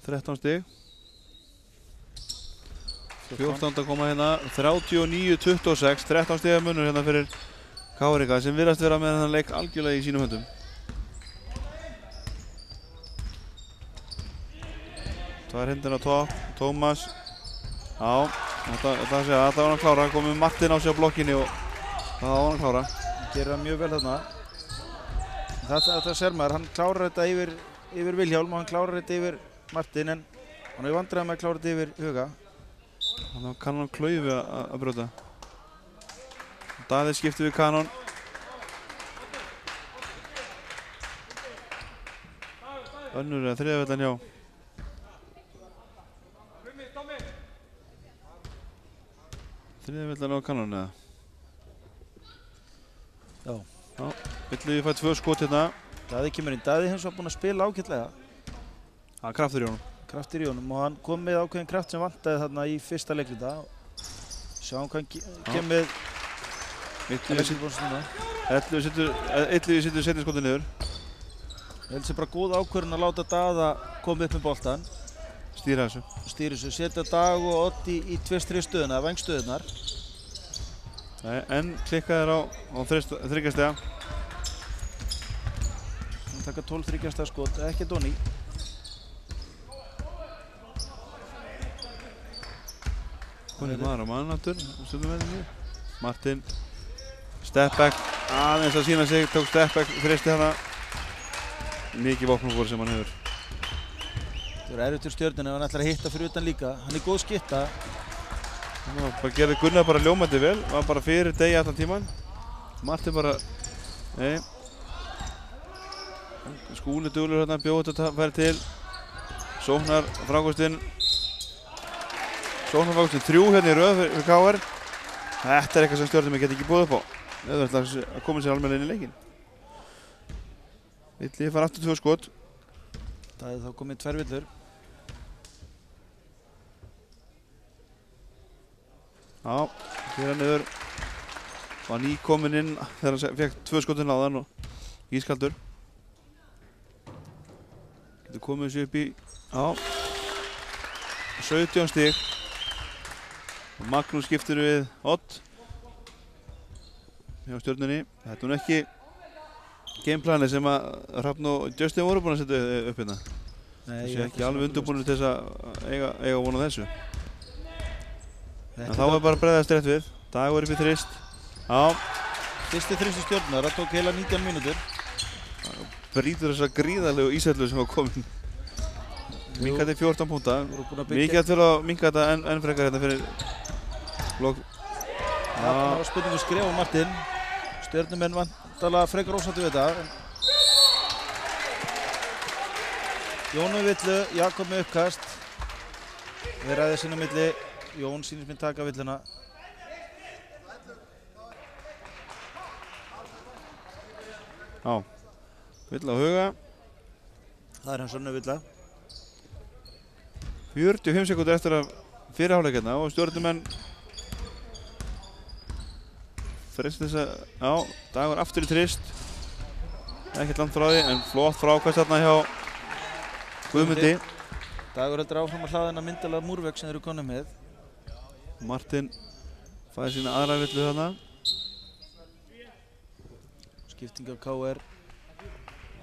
13 stig. 14 að koma hérna, 39-26, 13 stiga munur hérna fyrir KRK sem virðast vera með þennan leik algjörlega í sínum höndum. Það er hindin á topp, Tómas. Já, þetta var hann að klára, komið Martin á sig á blokkinni og það var hann að klára. Hann gerir það mjög vel þarna. Þetta ser maður, hann klárar þetta yfir Vilhjálm og hann klárar þetta yfir Martin en hann er vandræðið með að klára þetta yfir Huga. Þannig að Kanon klaufi að brjóta. Daði skipti við Kanon. Önnur eða þriðja vellan hjá. Þriðja vellan á Kanon eða? Já. Já, Illugi fær 2 skot hérna. Daði kemur inn. Daði hins var búinn að spila ágætlega. Það er kraftur í honum. Kraftur í honum og hann kom með ákveðin kraft sem vantaði þarna í fyrsta leikluta. Sjáum hvað hann kemur með. Illugi setur seinni skotið niður. Ég held sér bara góð ákvörðun að láta Daða koma upp með boltan. Stýra þessu. Stýra þessu, setja Dag og Oddi í 2-3 stöðuna, vængstöðunar. En klikkaðir á þryggjastega. Hann taka 12 þryggjastega skot, ekkert onni. Hún er maður á mannáttur, stundum með því. Martin, step back, aðeins að sína sig, tók step back, þristi hana. Mikið vopnum fór sem hann hefur. Það er erfitt fyrir Stjörnuna ef hann ætlar að hitta fyrir utan líka. Hann er góð skytta. Bara gerði Gunnar bara ljómandi vel, var bara fyrir degi allan tíman. Martin bara, nei. Skúli duglur hérna, bjóð þetta færi til. Sóknar frákostinn 3 hérna í röð fyrir KR. Þetta er eitthvað sem Stjörnuna geti ekki búið upp á. Það er að koma sér almennilega inn í leikinn. Villi fara aftur 2 skot. Það er þá komið 2 villur. Já, fyrir niður. Var nýkominn inn þegar hann fekk 2 skotin á þann og ískaldur. Getur komið þessu upp í, 17 stig. Og Magnús skiptir við Odd hjá Stjörnunni. Þetta er nú ekki gameplani sem að Hrafn og Justin voru búin að setja upp hérna. Það sé ekki alveg undirbúinir til þess að eiga von á þessu. En þá er bara að bregðast rétt við. Dagur upp í þrist. Já. Fyrsti þristi Stjörnunar, það tók heila 19 mínútur. Brýtur þessa gríðarlegu ísællu sem var komin. Minkað til 14 púnta. Mikið til að minka þetta enn frekar hérna fyrir lok. Það var spurningu skref á Martin. Stjörnumenn vantarlega frekar ósáttu við þetta. Jón með villu, Jakob með uppkast. Við ræðið sín á milli. Jón sýnist mér taka villuna. Já, villa á Huga. Það er hans önnu villa. 45 sekúndur eftir að fyrri hálfleik hérna og Stjörnumenn frist þess að, Dagur aftur í þrist. Ekkert langt frá því, en flott frákast þarna hjá Guðmundi. Dagur heldur áfram að hlaða þennan myndalega múrvegg sem þeir eru konum með. Martin fæði sína aðra villu þarna. Skipting af KR.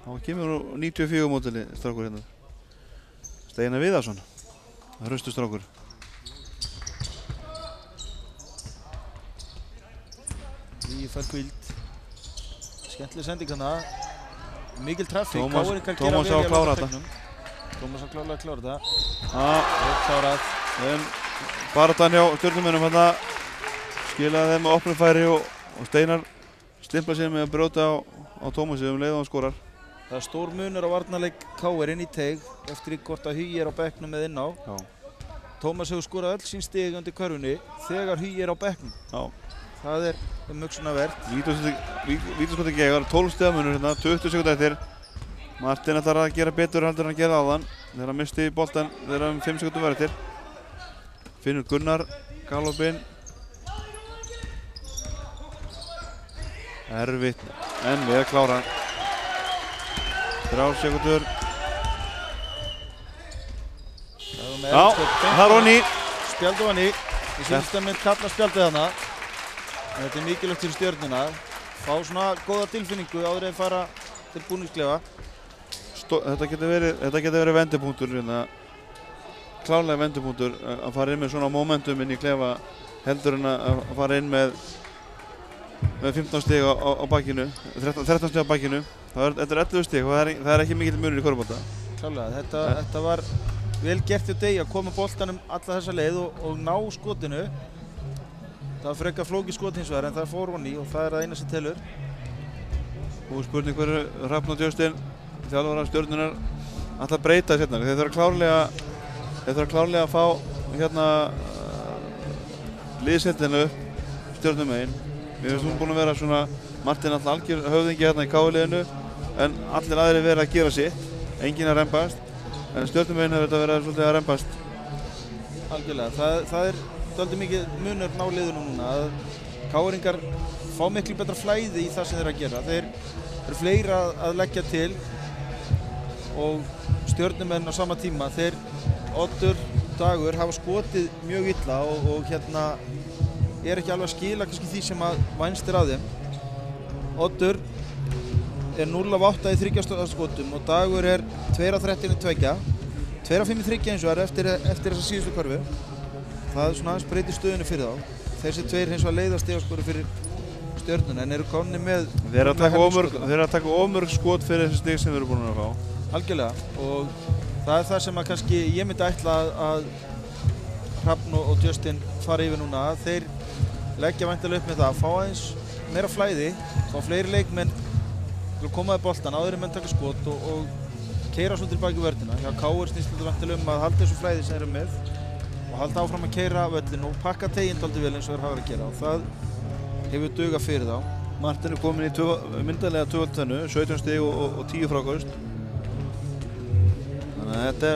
Hann kemur nú 94 mótili strákur hérna. Steinar Viðarsson. Hraustu strákur. Í fær kvíld. Skemmtileg sending hana. Mikil trafík. Tómas á að klára þetta. Tómas á klárlega að klára þetta. Já. Klárað. Baratan hjá Stjörnumönnum hérna skilaði þeim með opnum færi og Steinar stimpla sér með að brjóta á Tómasi leið og hann skorar. Það er stór munur á varnarleik KR inn í teig eftir í hvort að Hugi er á bekknum með inná. Já. Tómas hefur skorað öll sín stig undir körfunni þegar Hugi er á bekknum. Já. Það er hugsunarvert. Vítaskoti Gegar, 12 stiga munur hérna, 20 sekúndur eftir. Martin ætlar að gera betur heldur en að gera áðan þegar hann misti boltan þegar 5 sekúndur var eftir. Finnur Gunnar, galopinn. Erfitt, en við að klára. 3 sekúndur. Já, það er honni. Spjaldu honni. Ég sýnist að mynd kalla spjaldið hana. Þetta er mikilvægt fyrir Stjörnuna. Fá svona góða tilfinningu áður en fara til búningsklefa. Þetta getur verið vendipunktur hérna. Klárlega vendipunktur að fara inn með svona momentum inn í klefa heldur en að fara inn með 15 stig á bakinu, 13 stig á bakinu. Þetta er 11 stig og það er ekki mikill munur í körfubolta. Klárlega, þetta var vel gert hjá Degi að koma boltanum alla þessa leið og ná skotinu. Það var frekar flókið skot hins vegar en það fór honni og það er það eina sem telur. Og spurning hverju Hrafn og Justin, þjálfarar Stjörnunar, ætla að breyta hérna. Þeir þurfa klárlega að fá hérna liðsheildina upp Stjörnumegin. Við erum búin að vera svona Martin alltaf algjör höfðingi hérna í KR-liðinu en allir aðrir verið að gera sitt. Enginn að rembast en Stjörnumegin hefur þetta verið svolítið að rembast. Algjörlega, það er dálítið mikið munur á liðinu núna að KR-ingar fá miklu betra flæði í það sem þeir eru að gera. Þeir eru fleiri að leggja til og Stjörnumenn á sama tíma. Þeir Oddur, Dagur hafa skotið mjög illa og hérna er ekki alveg að skila kannski því sem að vænst er að þeim. Oddur er 0 af 8 í 3 skotum og Dagur er 2 af 13 í 2. 2 af 5 í 3 eins og eftir þessa síðustu körfu. Það er svona aðeins breytir stöðunni fyrir þá. Þessi 2 hins vegar leiða stigaskori fyrir Stjörnuna en eru komni með Þeir eru að taka of mörg skot fyrir þessi stig sem þeir eru búin að fá. Algjörlega og það það sem að kannski ég myndi ætla að Hrafn og Justin fara yfir núna. Þeir leggja væntanlega upp með það að fá aðeins meira flæði, fá fleiri leikmenn til að koma í boltan áður en menn taka skot og keyra svo tilbaki vörnina. Hjá KR snýst þetta væntanlega að halda þessu flæði sem þeir eru með og halda áfram að keyra völlin og pakka teginn dálítið vel eins og þeir hafa að gera og það hefur dugað fyrir þá. Martin komin í myndarlega 12-tennu, 17 stig og 10 fráköst. Þannig að þetta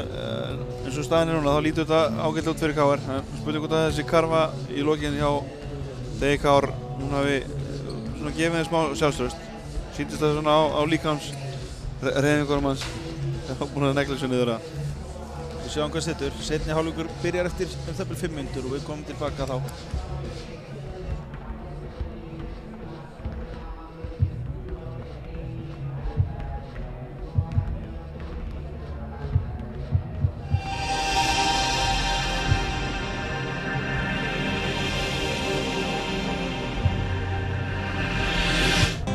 eins og staðan núna, þá lítur þetta ágætlega út fyrir KR. Spurning hvort að þessi karfa í lokin hjá Degi KR hún hafi svona gefið þeim smá sjálfstraust. Sýndist það svona á líkams hreyfingunum hans. Það var búin að negla þessu niður að. Við sjáum hvað setur. Seinni hálfleikur byrjar eftir það bil 5 mínútur og við komum tilbaka þá.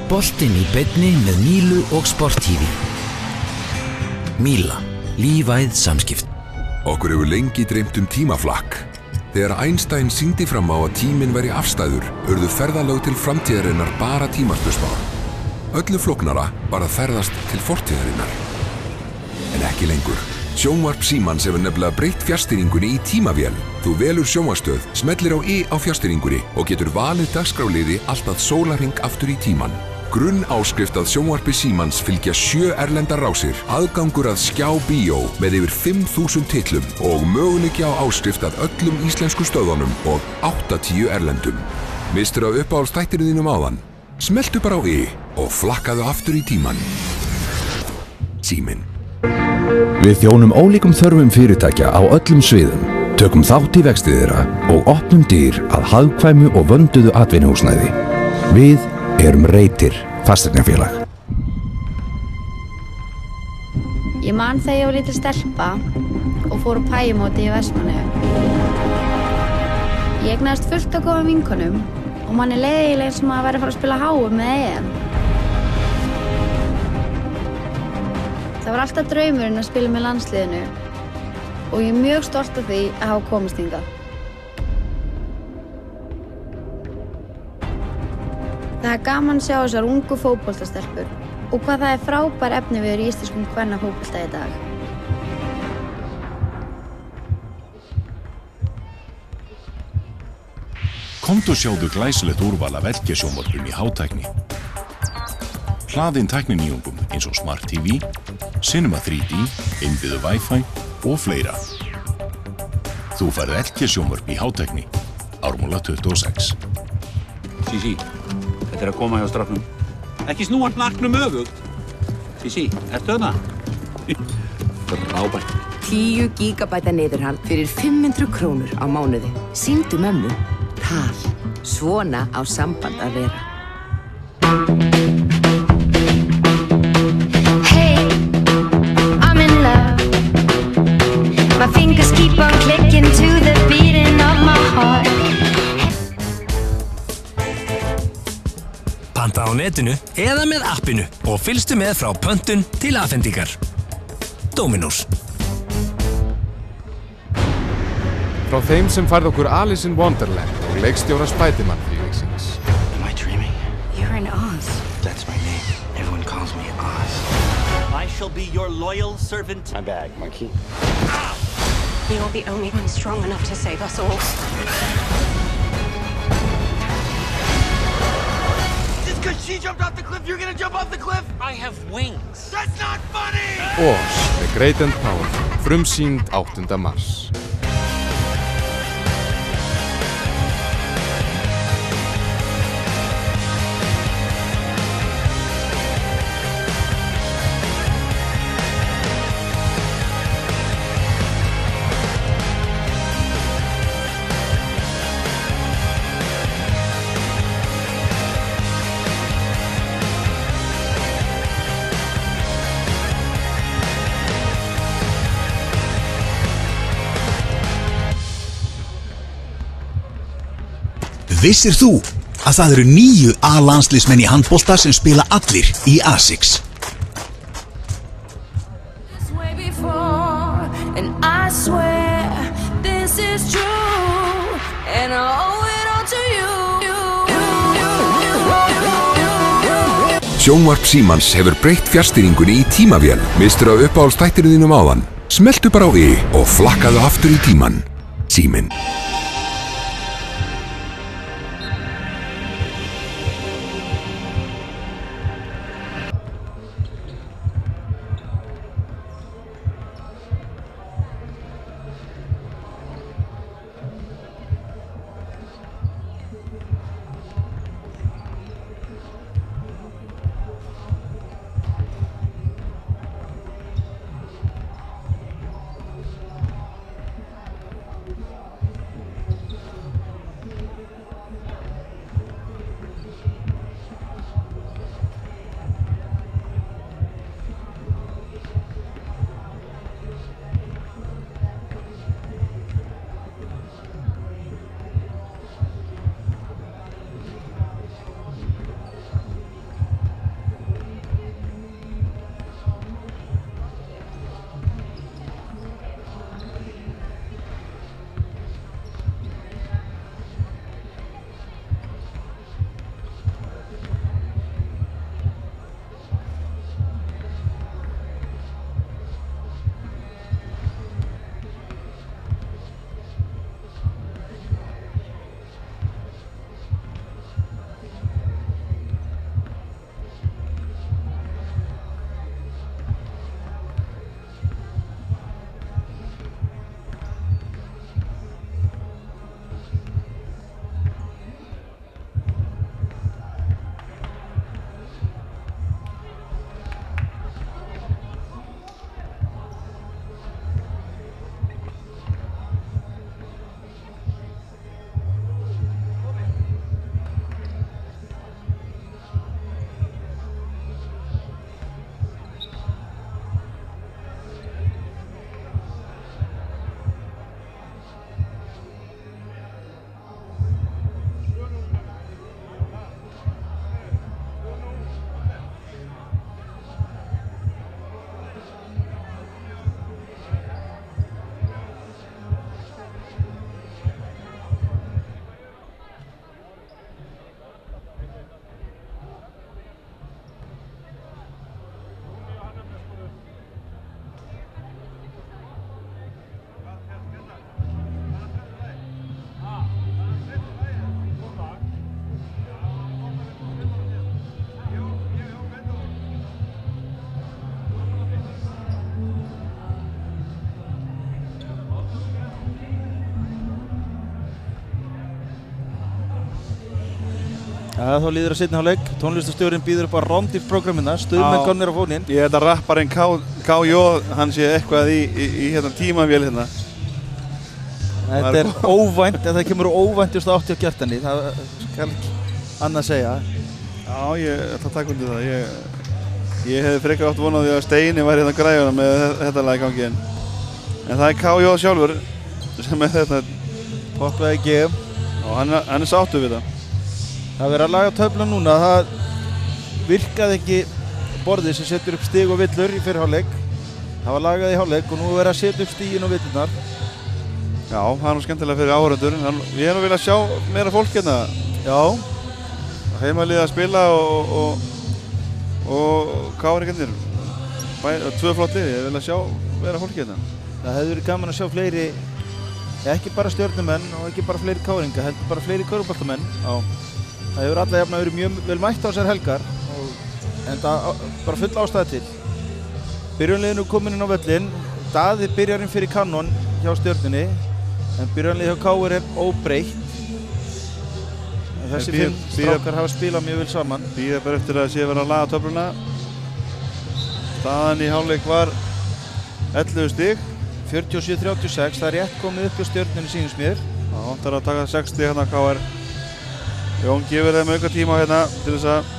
Boltinn í beinni með Mílu og Sport TV. Míla, lífæð samskipt. Okkur hefur lengi dreymt tímaflakk. Þegar Einstein sýndi fram á að tíminn væri afstæður, urðu ferðalög til framtíðarinnar bara tímaspursmál. Öllu flóknara var að ferðast til fortíðarinnar. En ekki lengur. Sjónvarp Símans hefur nefnilega breytt fjarstýringunni í tímavél. Þú velur sjónvarpsstöð, smellir á á fjarstýringunni og getur valið dagskráliði allt að sólarhring aftur í tímann. Grunn áskrift að sjónvarpi Símans fylgja 7 erlendar rásir, aðgangur að Skjá Bíó með yfir 5.000 titlum og möguleiki á áskrift að öllum íslensku stöðunum og 80 erlendum. Mistur af uppáhaldsþættinum þínum áðan? Smelltu bara á og flakkaðu aftur í tímann. Síminn. Við þjónum ólíkum þörfum fyrirtækja á öllum sviðum, tökum þátt í vexti þeirra og opnum dyr að hagkvæmu og vönduðu atvinnuhúsnæði. Við erum Reitir fasteignafélag. Ég man þegar ég var lítil stelpa og fór á pæjumóti í Vestmannaeyjum. Ég eignaðist fullt af góðum vinkonum og manni leið eiginlega eins og maður væri að fara að spila HM með EM. Það var alltaf draumurinn að spila með landsliðinu og ég er mjög stolt af því að hafa komist hingað. Það er gaman að sjá þessar ungu fótboltastelpur og hvað það er frábær efniviður í íslenskum kvennafótbolta í dag. Komdu og sjáðu glæsilegt úrval af LG-sjónvarpum í hátækni. Hlaðin tækninýjungum eins og Smart TV, Cinema 3D, innbyggðu Wi-Fi og fleira. Þú færð LG-sjónvarp í hátækni, Ármúla 26. Sísí, þetta er að koma hjá strafnum. Ekki snúa hnakknum öfugt. Sísí, ertu þarna? Frábært. 10 gigabæta niðurhald fyrir 500 krónur á mánuði. Sýndu mömmu. Tal. Svona á samband að vera. Hey, I'm in love. My fingers keep on clicking to the beating of my heart. Panta á netinu eða með appinu og fylgstu með frá pöntun til afhendingar. Dominos. Frá þeim sem færði okkur Alice in Wonderland og leikstjóra Spiderman-fríleiksins. Am I dreaming? You're in Oz. That's my name. Everyone calls me Oz. I shall be your loyal servant. My bag, my key. You're the only one strong enough to save us all. Just because she jumped off the cliff, you're gonna jump off the cliff? I have wings. That's not funny! Oz, The Great and Powerful, frumsýnd 8. mars. Vissir þú að það eru 9 A-landsliðsmenn í handbolta sem spila allir í ASICS? Way before Sjónvarp Símans hefur breytt fjarstýringunni í tímavél. Mistur af uppáhaldsþættinum þínum áðan? Smelltu bara á og flakkaðu aftur í tímann. Síminn. Ja, þá líður að seinni hálfleik. Tónlistastjórinn býður upp á rándýrt prógramina, stuðmenn komnir á fóninn. Ég held að rapparinn K.J. hann sé eitthvað í hérna tímavél hérna. Þetta er óvænt, en það kemur óvæntust átti á Kjartani, það skal ekki annað segja. Já, ég ætla að taka undir það. Ég hefði frekar átt vonað því að Steini væri hérna græjuna með þetta lag í gangi en það er K.J. sjálfur sem er þetta poppaði ekki og hann er sáttur við það. Það verður að laga töflan núna, það virkaði ekki borðið sem setur upp stig og villur í fyrir hálfleik. Það var lagað í hálfleik og nú verður að setja upp stigin og villurnar. Já, það er nú skemmtilega fyrir áhorfendur. Ég er nú vilja sjá meira fólk hérna. Já. Heimalið að spila og káringarnir. Tvö flott lið, ég vilja sjá meira fólk hérna. Það hefði verið gaman að sjá fleiri, ekki bara stjörnumenn og ekki bara fleiri káringa, heldur bara fleiri körfuboltamenn. Já. Það hefur alla jafna verið mjög vel mætt á þessar helgar en það bara full ástæða til. Byrjunliðinu komin inn á völlinn, Daði byrjarinn fyrir Kannon hjá stjörnunni en byrjunlið hjá KR er óbreytt. Þessi fimm strákar hafa spilað mjög vel saman. Bíða bara eftir að sé verið að laga töfluna. Staðan í hálfleik var 11 stig. 47-36, það er rétt komið upp á stjörnunni sínum mér. Það vantar að taka 6 stig hérna KR. Jón gefur þeim auka tíma hérna til þess að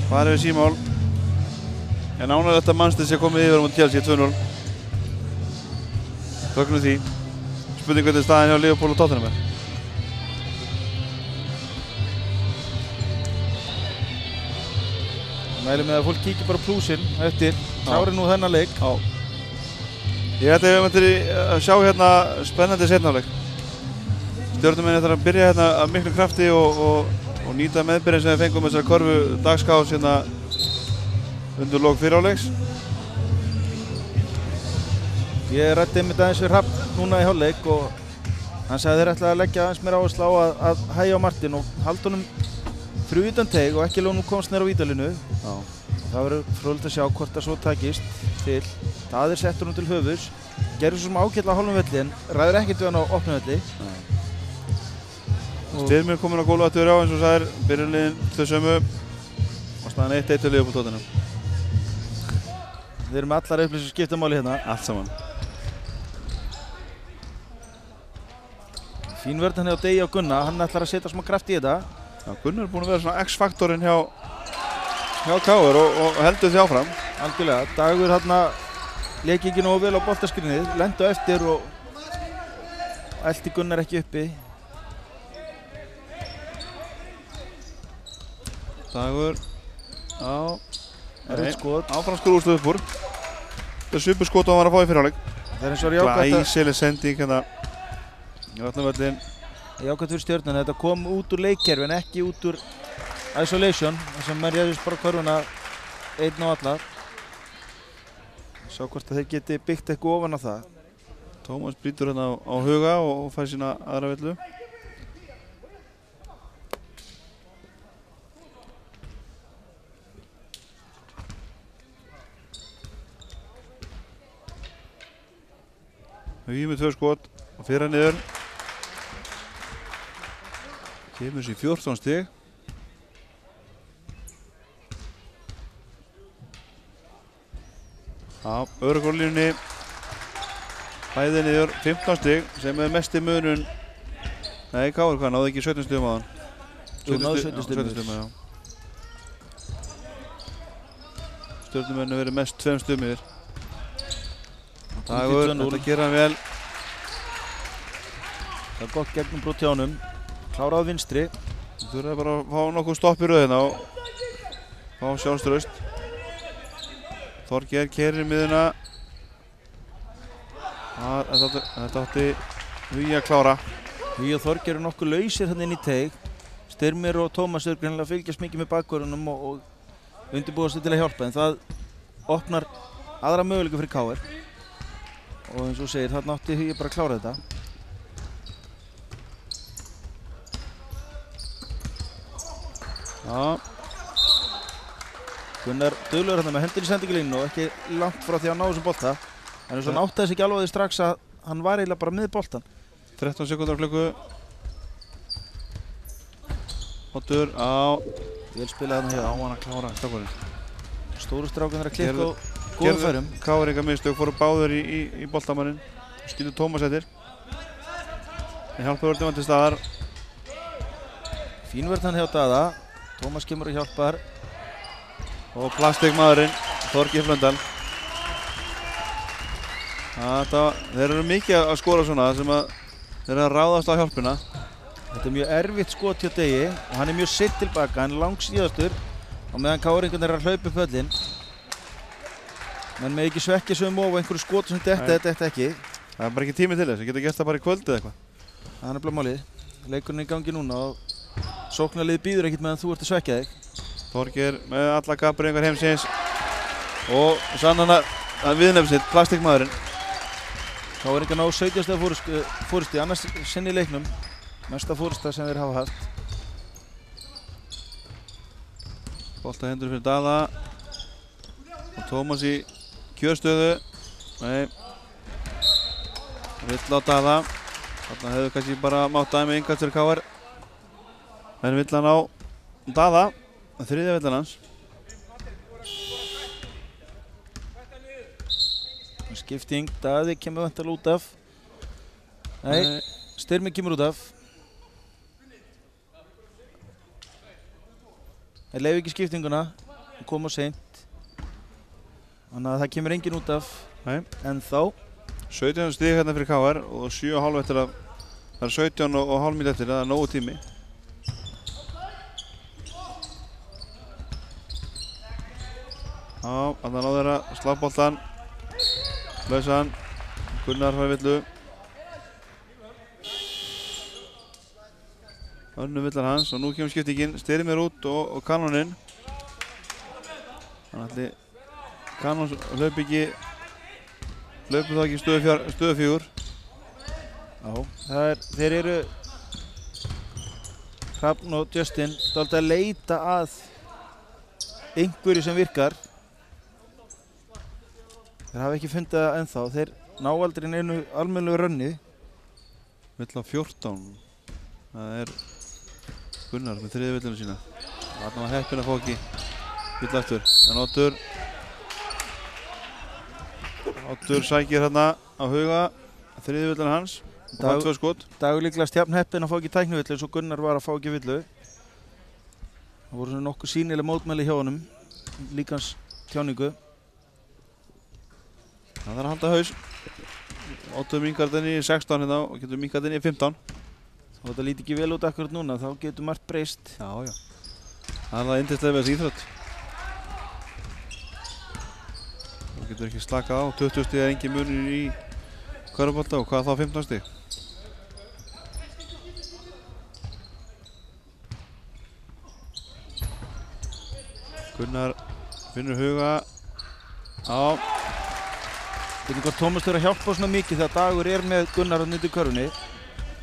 fara yfir símál. En ánægilegt að Manchester sé komið yfir á móti Chelsea 2-0. Fögnum því. Spurning hvernig staðan hjá Liverpool og Tottenham er. Mælum með að fólk kíkir bara plúsinn eftir. Klári nú þennan leik. Já. Ég ætti að sjá hérna spennandi seinni hálfleik. Stjörnumenn ætlar að byrja hérna af miklu krafti og og nýta meðbyrðin sem við fengum þessari körfu dagskás hérna undir lok fyriráleiks. Ég ræddi einmitt aðeins við Hrafn núna í hálfleik og hann sagði þeir ætlaði að leggja aðeins meira áherslu á að hægja á Martin og halda honum fyrir utan teig og ekki lónum komast nýr á vítalínu. Það verður fróðilegt að sjá hvort það svo takist til. Daðir settur honum til höfuðs, gerður svo sem ágætlega á hálfum velli en ræður ekkert við hann á opnum velli. Styrmir kominn á gólfið aftur á eins og sagðir, byrjunliðin þau sömu og staðan 1-1 til Liverpool Tottenham. Við erum með allar upplýsingar skipta máli hérna. Allt saman. Fín vörn hann hjá Degi og Gunna, hann ætlar að setja smá kraft í þetta. Já, Gunnar er búinn að vera svona X-faktorinn hjá KR og heldur því áfram. Algjörlega, Dagur hérna lék ekki nógu vel á boltaskrinnið, lendu eftir og elti Gunnar ekki uppi. Dagur skot. Áfram skrúðustu upp úr. Það er svipur skot og hann var að fá í fyrirháleik. Það er eins og jákvæmt Glæsileg sending hérna í öllum völlin. Jákvæmt fyrir Stjörnuna, þetta kom út úr leikkerfi en ekki út úr isolation þar sem maður réðist bara körfuna einn og allar. Sjá hvort að þeir geti byggt eitthvað ofan á það. Tómas brýtur hérna á huga og fær sína aðra vellu. Hugi með 2 skot og fyrir hann niður. Kemur sér 14 stig. Já, öruggur á línunni. Bæði niður 15 stig sem er mesti munun. Nei, KR hvað, náðu ekki 17 stigum á hann. Jú, náðu 17 stigum, já. Stjörnumenn verið mest 2 stigum yfir. Dagur, þetta gera hann vel. Það er gott gegnum brot hjá honum. Klárað vinstri. Þú þurfið bara að fá nokkuð stopp í röðina og fá sjálfstraust. Þorgeir keyrir miðuna. Þetta átti Hugi að klára. Hugi og Þorgeir eru nokkuð lausir hann inn í teig. Styrmir og Tómas eru greinilega að fylgjast mikið með bakvörðunum og undirbúast til að hjálpa en það opnar aðra möguleika fyrir KR. Og eins og segir, þarna átti Hugi bara að klára þetta. Já. Gunnar duglegur hérna með hendur í sendingalínu og ekki langt frá því að ná þessum bolta. En eins og hann áttaði sig ekki alveg strax að hann var eiginlega bara með boltan. 13 sekúndar á klukku. Oddur á. Vel spilað hann hér. Á hann að klára strákurinn. Stóru strákarnir að klikka á góðum færum. KR mistök, fóru báður í boltamannin. Skildu Tómas eftir. En hjálparvörðin var til staðar. Fín vörð hann hjá Daða. Tómas kemur og hjálpar. Og plastikmaðurinn, Þorgeir Blöndal. Þeir eru mikið að skora svona sem að þeir eru að ráðast á hjálpina. Þetta er mjög erfitt skot hjá Degi og hann er mjög sitt tilbaka, hann er langsíðastur og meðan KR-ingarnir er að hlaupa upp höllin. Menn með ekki svekkja sig um of og einhverju skotu sem þetta ekki. Það er bara ekki tími til þess, við getum gert það bara í kvöld eða eitthvað. Það er nefnilega málið. Leikurinn er í gangi núna og sóknarliðið býður ekkert meðan þú ert að svekkja þig. Þorgeir með alla gabbringar heimsins og sannan að viðnefn sitt, plastikmaðurinn. KR-ingar ná 17 stiga fórusti, annars sinn í leiknum. Mesta fórusta sem þeir hafa haft. Bolta hendur fyrir Daða og Tómas í kjörstöðu. Nei, vill á Daða. Þarna hefur kannski bara mátt dæmi yngast fyrir KR. En vill hann á Daða. Þriðja villan hans. Skipting, Daði kemur vantal út af. Nei, Styrmi kemur út af. Þeir leifu ekki skiptinguna, hann kom á seint. Þannig að það kemur enginn út af. Nei. En þá. 17 stig hérna fyrir KR og 7,5 eftir að það er 17,5 mínútur eftir, það er nógu tími. Já, þannig að náðu þeirra slá boltan. Lausa hann. Gunnar fær villu. Önnu villar hans og nú kemur skiptingin, Styrmir út og Kanoninn. Þannig að Kanon hlaupur þá ekki stöðu 4. Já, þeir eru Hrafn og Justin dálítið að leita að einhverju sem virkar. Þeir hafa ekki fundið það ennþá, þeir ná aldrei neinu almennilegu rönni. Vill á 14. Það Gunnar með 3. villinu sína. Þarna var heppinn að fá ekki vill aftur. En Oddur sækir hérna á Huga, 3. villinu hans. Það 2 skot. Dagur líklegast jafn heppinn að fá ekki tæknivillu eins og Gunnar var að fá ekki villu. Það voru svona nokkuð sýnileg mótmæli hjá honum, líkans tjáningu. Það þarf að halda haus. Oddur minkar þetta inn í 16 hérna og getur minkar þetta inn í 15. Og þetta líti ekki vel út akkurat núna, þá getur margt breyst. Já. Það yndislega við þessi íþrótt. Það getur ekki slakað á. 20 stig er engin munur í körfubolta og hvað þá 15 stig. Gunnar finnur Huga á. Hvernig hvað Tómas þurfa að hjálpa svona mikið þegar Dagur er með Gunnar að nýta körfunni.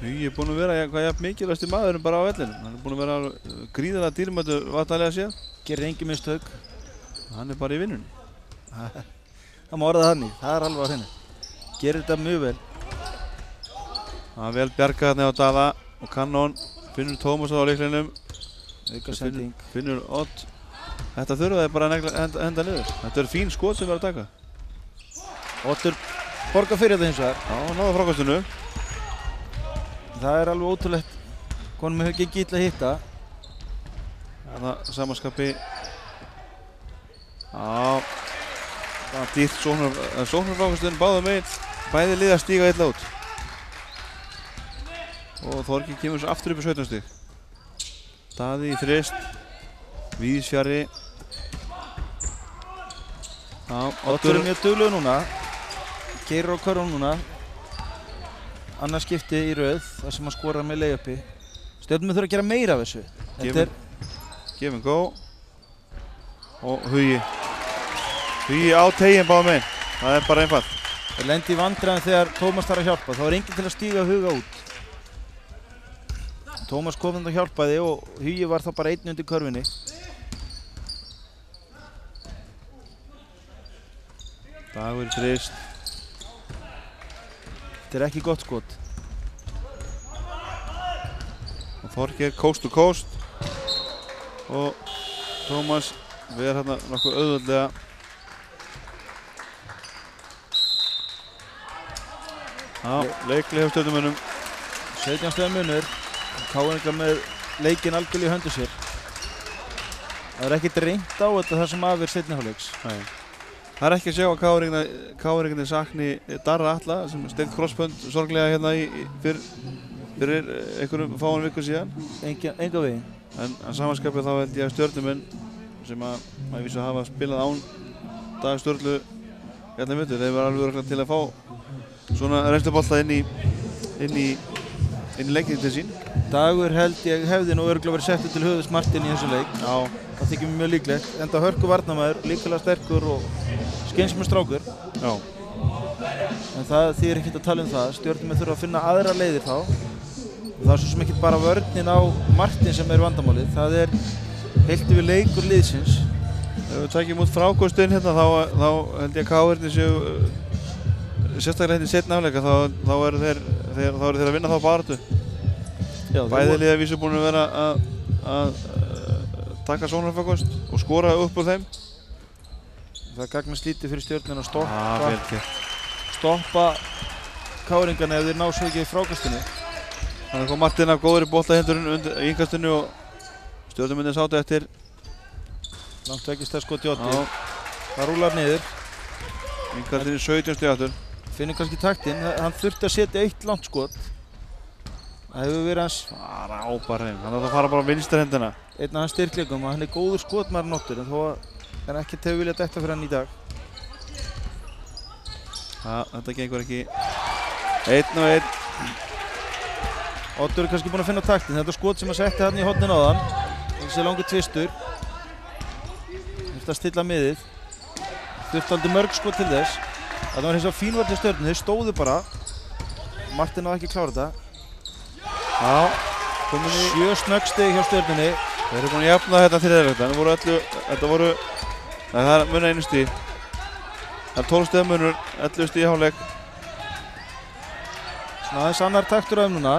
Hugi búinn að vera jafn mikilvægasti maðurinn bara á vellinum. Hann búinn að vera gríðarlega dýrmætur vatalega séð. Gerir engin mistök. Hann bara í vinnunni. Það má orða þannig, það alveg á henni. Gerir þetta mjög vel. Það vel bjargað hérna á Dada og Kanon finnur Tómas á leiklinum. Auka sending. Finnur Odd. Þetta þurfa þeir bara að henda niður. Þetta fín skot sem við erum að taka. Oddur borgar fyrir þetta hins vegar. Já, náðu frákastinu. Það alveg ótrúlegt honum hefur ekki illa að hitta. Það samanskapi. Já. Það dýrt sóknarfrákastinu báðum megin. Bæði lið að stíga illa út. Og Þorgeir kemur svo aftur upp í 17 stig. Daði í þrist. Víðsfjarri. Já, Oddur er mjög duglegur núna. Keyrir á körfunum núna. Annars skipti í röð þar sem hann skorar með layupi. Stjörnum þurfa að gera meira af þessu. Give and go. Og Hugi. Hugi á teginn báðum megin. Það er bara einfalt. Það lendi í vandræðum þegar Tómas þarf að hjálpa. Þá enginn til að stíga Huga út. Tómas kom og hjálpaði og Hugi var þá bara einn undir körfunni. Dagur í þrist. Þetta er ekki gott skot. Og Þorgeir coast to coast. Og Tómas ver hérna nokkuð auðveldlega. Já, leikli hjá Stjörnumönnum. 17 stiga munur. KR með leikinn algjörlega í höndu sér. Það er ekkert reynt á þetta þar sem afir seinni hálfleiks. Nei. Það er ekki að sjá að KR sakni Darra Atla sem steikt krossbönd sorglega hérna fyrir einhverjum fáum vikum síðan. Enga veginn. En samanskapið þá held ég að Stjörnumenn sem að vísu að hafa spilað án Dag Sturlu hérna myndur. Þeir var alveg örugglega til að fá svona reynslubolta inn í leikinn til sín. Dagur held ég hefði nú örugglega verið settur til höfuðs Martin í þessum leik. Já. Það þykir mér mjög líklegt. Enda hörku varnarmaður, líklega sterkur og skeinsmur strákur. Já. En það þýðir ekkert að tala um það. Stjörnumenn þurfa að finna aðra leiðir þá. Og það er svo sem ekkert bara vörnin á Martin sem er vandamálið. Það er heilt yfir leikur liðsins. Ef við tækjum út frákostinn hérna þá held ég að KR séu sérstaklega hérna í seinni hálfleika þá eru þeir að vinna þá baráttu. Bæði lið að vísu búin að vera að taka sóknarfrákost og skora upp úr þeim. Það gagnast lítið fyrir Stjörnuna að stoppa KR-ingana ef þeir ná svo ekki í frákastinu. Þannig kom Martin af góðri boltahendurinn undir innkastinu og Stjörnumennir sátu eftir. Langt vekkist það skot í Oddi. Það rúlar niður. Innkastinu 17 stig aftur. Finnur kannski taktinn. Hann þurfti að setja eitt langt skot. Það hefur verið hans ábarheim. Hann ætla að fara bara á vinstri hendina. Einn af hans styrkleikum og hann er góður skotmaður nottur en þó er ekkert hefur viljað detta fyrir hann í dag. Þetta gengur ekki. 1 og 1. Oddur er kannski búinn að finna taktin. Þetta skot sem að setti hann í hornin áðan. Þessi langur tvistur. Þurfti að stilla miðið. Þurfti aldrei mörg skot til þess. Það var hins vegar fín vörn til Stjörnunni. Þeir stóðu bara. Martin náði ekki að klára þetta. Já, komin í 7 snöggstig hjá Stjörnunni. Þeir eru búin að jafna þetta þriðja leikinn. Það er munið 1 stig. Það er 12 stiga munur, 11 stig í hálfleik. Svona aðeins annar taktur af þeim núna.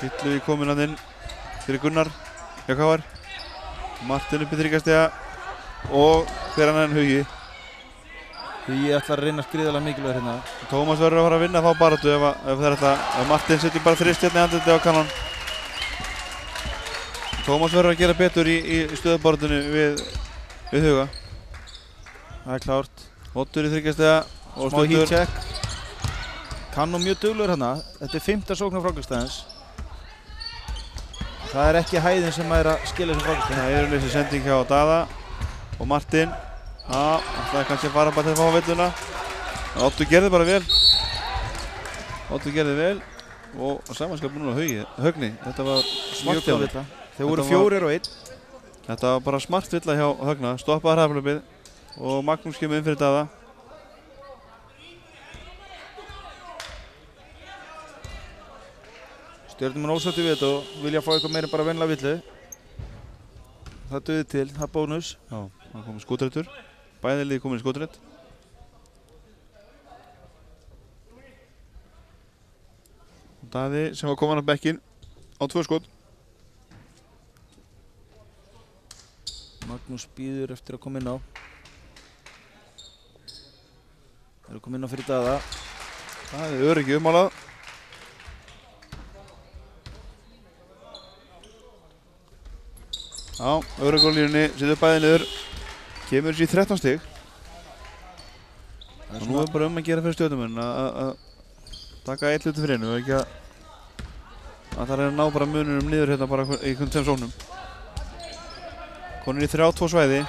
Hilluvík kominn hann inn fyrir Gunnar hjá KR. Martin upp í 3 stiga og hver annar en Hugi. Hugi ætlar að reyna skriðalega mikilvægur hérna. Tómas verður að fara að vinna þá baráttu ef Martin setur bara 3 stjörni í andlitið á kannan. Tómas verður að gera betur í stöðubaráttunni við Huga. Það er klárt. Oddur í 3 stiga og smá heat check. Kann og mjög duglegur hérna. Þetta er 5. sókn á frákastæðins. Það er ekki hæðin sem er að skilja þessum frákastæðin. Það er þessi sending hjá Dada og Martin. Það er kannski að fara bara til að fá velluna. Oddur gerði bara vel. Og samanskapur núna Högni. Þetta var smart hjá þeim. Þeir voru 4 og 1. Þetta var bara smart villa hjá Högna. Stoppaði hraðflöpið og Magnús kemur inn fyrir Dada. Stjörnumenn ósáttir við þetta og vilja fá eitthvað meira en bara venjulega villu. Það dugði til, það er bónus. Já, það komið skotrættur. Bæði liði komin í skotrætt. Daði sem var komin á bekkinn á 2 skot. Magnús býður eftir að koma inn á. Það eru komið inn á fyrir Dada. Það er öryggi umálað. Já, öryggi á línunni, setur bæði niður. Kemur þessi í 13 stig. Og nú er bara að gera fyrir Stjörnumenn að taka 1 hluti fyrir hennu og ekki að það er að ná bara mununum niður hérna bara í einhvern 2 sóknum. Konur í 3-2 svæði.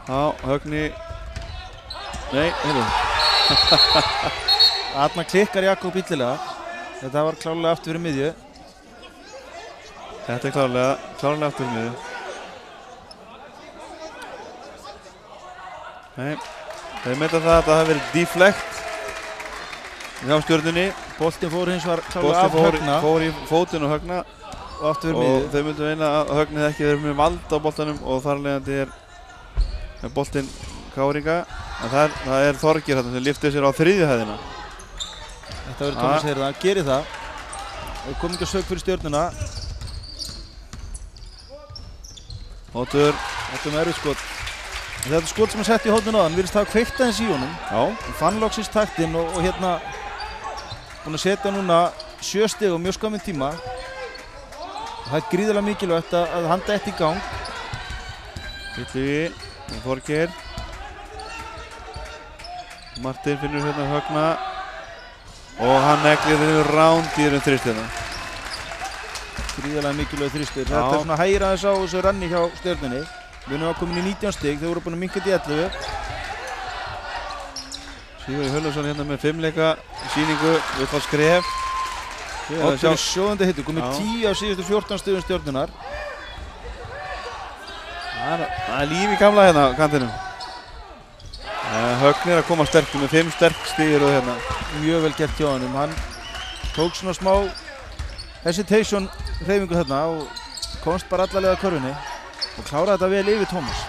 Já, Högni. Nei, heyrðu. Þarna klikkar Jakob illilega. Þetta var klárlega aftur fyrir miðju. Þetta er klárlega aftur fyrir miðju. Nei, þeir meita það að það hafi verið deflect hjá Stjörnunni. Boltinn fór hins var klárlega af Högna. Fór í fótinn og Högna og aftur fyrir miðju. Og þeir myndu eina að Högni hefði ekki verið með vald á boltanum og þar leiðandi er boltinn Káringa. En það er Þorgeir þarna sem lyftir sér á 3. hæðina. Þetta verður Tómas að heyra það, gerir það. Það kom ekki að sög fyrir Stjörnuna. Oddur. Þetta með erfitt skot. Þetta er skot sem hann sett í hornin áðan, virðist hafa kveikt aðeins í honum. Já. Hann fann loksins taktinn og hérna búinn að setja núna 7 stig á mjög skömmin tíma. Það er gríðarlega mikilvægt að hann detti í gang. Hilluvík og Þorgeir. Martin finnur hérna Högna og hann neglir þeirra ránd í þessum 3 stigum. Gríðarlega mikilvæg 3 stig. Þetta er svona hægir aðeins á þessu ranni hjá Stjörnunni. Við erum að komin í 19 stig, þeir voru búin að minnka í 11. Sigurður Hölluson hérna með 5 leika sýningu, upp á skref. Oddur er sjóðandi hittu, komið 10 af síðustu 14 stigum Stjörnunar. Það er líf í gamla hérna á kantinum. Högni er að koma sterkur með 5 sterk stigir og hérna. Mjög vel gert hjá honum. Hann tók svona smá hesitation hreyfingu þarna og komst bara alla leið að körfunni og kláraði þetta vel yfir Tómas.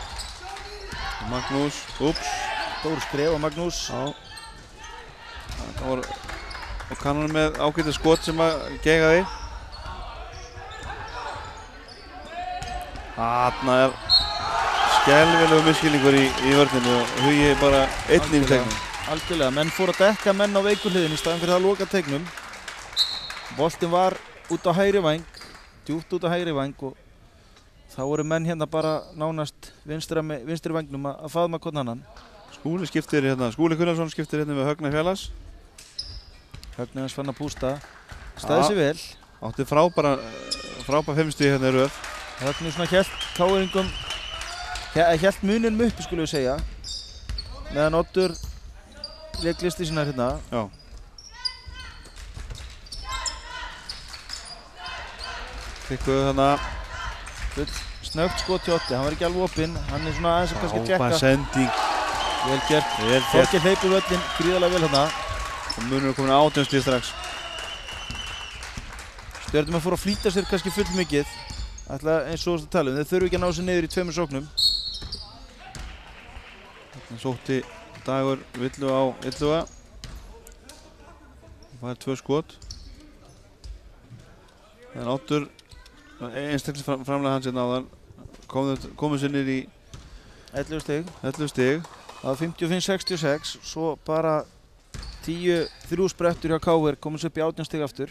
Magnús, stór skref á Magnús. Já. Það var og kannan með ágætið skot sem að geiga því. Þarna er skelvilegu misskilningur í vörninu og Hugi bara einn í tegnum. Algjörlega, menn fór að dekka menn á veiku hliðin í staðinn fyrir að loka tegnum. Boltinn var út á hægri væng, djúpt út á hægri væng og þá voru menn hérna bara nánast vinstri vængnum að faðma hvern annan. Skúli Gunnarsson skiptir hérna með Högna Fjallas. Högni hans fann að pústa, staði sig vel. Átti frábær 5 stig hérna í röð. Högni svona hélt káeringum, hélt muninum uppi skulum við segja. Meðan Oddur lék listi sínar hérna. Já. Klikkuðu þarna. Full snöggt skot hjá Otti, hann var ekki alveg opinn, hann svona aðeins að kannski tjekka. Frábær sending. Vel gert. Þorgeir hleypur völlinn gríðarlega vel þarna. Og munur komin 18 stig strax. Stjörnumenn fóru að flýta sér kannski full mikið. Ætla eins og þú ert að tala þeir þurfu ekki að ná sér niður í 2 sóknum. Þarna sótti Dagur Villu á Illuga. Það er 2 skot. En Oddur, einstaklega framlega hans hérna áðan, komið sér niður í 11 stig. 11 stig. Það var 55-66, svo bara 10-3 sprettur hjá KR, komið sér upp í 18 stig aftur.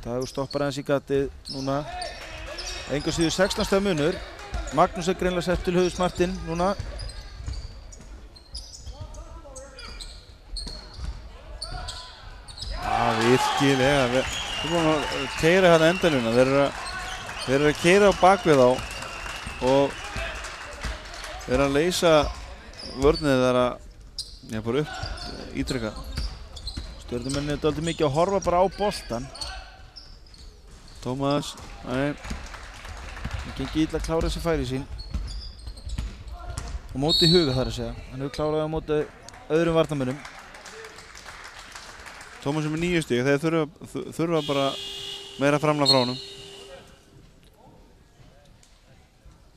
Dagur stoppar aðeins í gatið núna. Engu síður 16 stiga munur. Magnús er greinlega sett til höfuðs Martin núna. Virkilega. Þeir eru búin að keyra hérna endaluna. Þeir eru að keyra á bakvið þá og þeir eru að leysa vörnið þar að bara upp ítrekka. Stjörnumenn er dálítið mikið að horfa bara á boltan. Tómas, nei. Það gengi illa að klára þessi færi sín. Á móti Huga þar að segja. Hann hefur klárað á móti öðrum varnarmönnum. Tómas er með 9 stig, þeir þurfa bara meira framlag frá honum.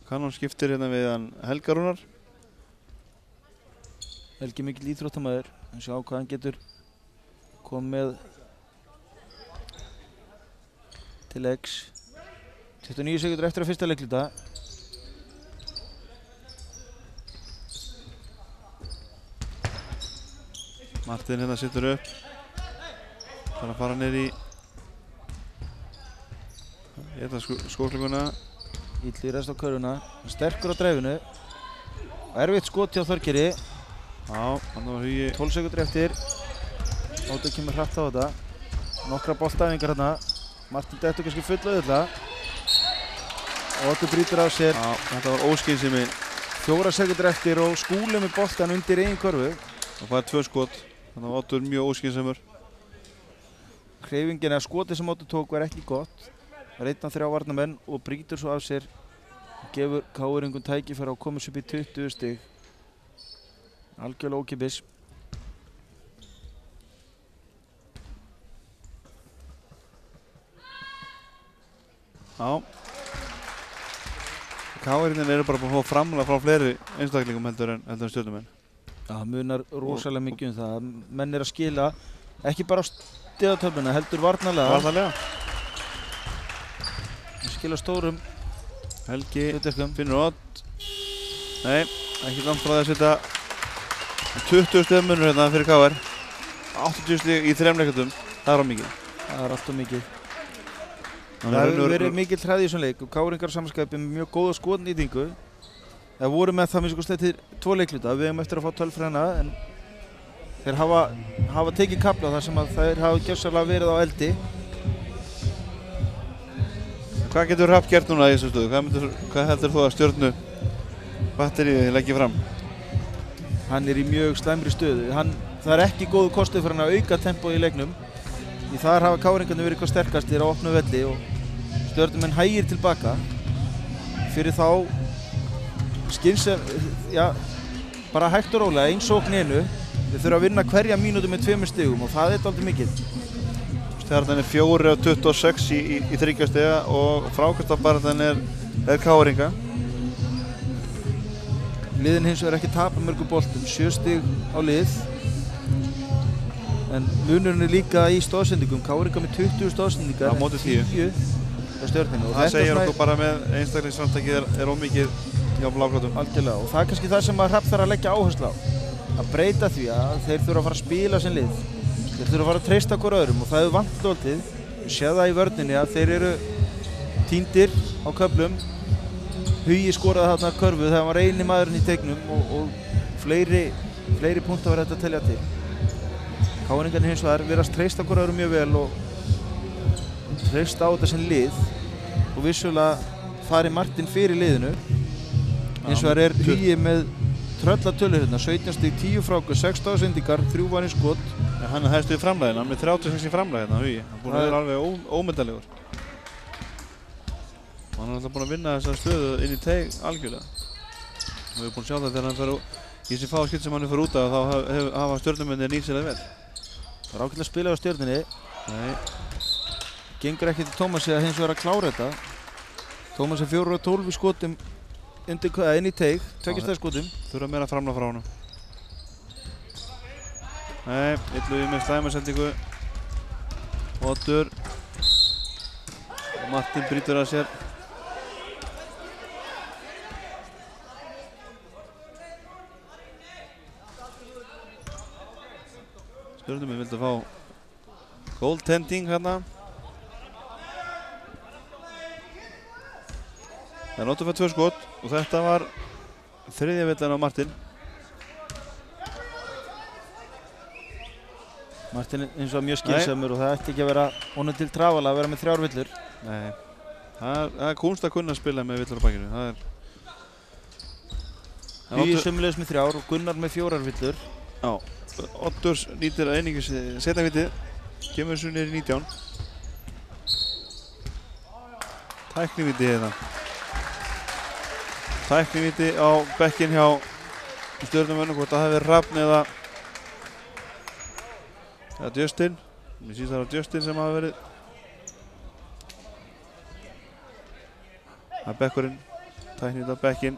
Kanón skiptir hérna við hann Helga Rúnar. Helgi mikill íþróttamaður, en sjá hvað hann getur komið með til leiks. 29 sekúndur eftir að fyrsta leikluta. Martin hérna situr upp. Það að fara niður í skókluguna. Illi rest á körfuna. Sterkur á dreifinu. Erfitt skot hjá Þorgeiri. Já, hann var Hugi. 12 sekúndur eftir. Óttur kemur hratt á þetta. Nokkra boltaæfingar hérna. Martin dettur kannski full auðvitað. Óttur brýtur á sér. Já, þetta var óskynsemi. 4 sekúndur eftir og Skúli með boltan undir eigin körfu. Og það er 2 skot. Þannig að Óttur mjög óskynsemur. Hreyfingin eða skotið sem Óttur tók var ekki gott. Var 1 af 3 varnarmenn og brýtur svo af sér. Gefur KR-ingum tækifæri að komast upp í 20 stig. Algjörlega ókeypis. Já. KR-ingin eru bara búin að fá framlag frá fleiri einstaklingum heldur en Stjörnumenn. Það munar rosalega mikið um það. Menn er að skila ekki bara á stigatöfluna, heldur varnarlega. Varnarlega. Það skila stórum Helgi hlutverkum. Finnur Odd. Nei, ekki langt frá því að setja 20 stig munur hérna fyrir KR. 80 stig í 3 leikjum. Það er á mikið. Það er alltaf mikið. Það hefur verið mikill hræði í þessum leik og KR-ingar samanskapi með mjög góða skotnýtingu. Það voru með það minnst eftir 2 leikluta. Við hefum eftir að fá 12 hérna en þeir hafa tekið kafla þar sem að þeir hafa gjörsamlega verið á eldi. Hvað getur Hrafn gert núna í þessu stöðu? Hvað heldur þú að Stjörnu batteríið leggja fram? Hann er í mjög slæmri stöðu. Það er ekki góðu kostur fyrir hann að auka tempóið í leiknum. Í þar hafa KR-ingarnir verið eitthvað sterkastir á opnu velli og Stjörnumenn hægir tilbaka. Fyrir þá bara hægt og rólega, ein sókn í einu. Þeir þurfa að vinna hverja mínútu með 2 stigum og það er dálítið mikið. Stjarnan er 4 af 26 í 3 stiga og frákastabaráttan er KR-inga. Liðin hins vegar ekki tapa mörgum boltum, 7 stig á lið. En munurinn er líka í stóðsendingum. KR-inga með 20 stóðsendingar. Á móti 10. Á Stjörnunni. Það segir okkur bara með einstaklingsframtakið er ómikið hjá blágrátum. Algjörlega, og það er kannski það sem að Hrafn þarf að leggja áherslu á. Að breyta því að þeir þurfa að fara að spila sem lið. Þeir þurfa að fara að treysta hver öðrum og það hefur vant dálítið. Við séum það í vörninni að þeir eru týndir á köflum. Hugi skoraði þarna körfu þegar hann var eini maðurinn í teiknum og fleiri punktar var þetta að telja til. KR-ingarnir hins vegar virðast treysta hver öðrum mjög vel og treysta á þetta sem lið og vissulega fari Martin fyrir liðinu. Hins vegar er Hugi með tröllatölur hérna, 17 stig, 10 frákast, 6 stóðsendingar, 3 varinn skot Hann er hægstu í framlæðina, hann er 36 í framlæðina, Hugi. Hann er búinn að vera alveg ómetanlegur. Og hann er alltaf búinn að vinna þessa stöðu inn í teig algjörlega. Við erum búinn að sjá það þegar hann fer í þessi fáu skipt sem hann er fyrir út af, þá hafa stjörnumennir nýtt sér það vel. Það er ágætlega að spila á stjörnunni. Nei. Gengur ekki til Tómasi að hins vegar að klára þetta. Tómas er 4 og 12 í skotum inn í teig, 2 skotum. Þurfa meira framlag frá honum. Nei, Illugi með slæmasendingu. Oddur. Martin brýtur að sér. Stjörnumenn vildu fá goaltending hérna. Það er Oddur fær 2 skot og þetta var þriðja villan á Martin. Martin eins og mjög skilsamur og það ætti ekki að vera honum til trafala að vera með 3 villur. Nei, það er kunst að kunna að spila með villur á bakinu. Það er... Hugi sömulegis með 3 og Gunnar með 4 villur. Já, Oddur nýtir einingis setna vitið, kemur svo niður í 19. Tækniviti hérna. Tækniviti á bekkinn hjá stjörnumönnum, hvort það hefði verið Hrafn eða Justin. Mér sýnst það var Justin sem hafa verið. Það er bekkurinn, tækniviti á bekkinn.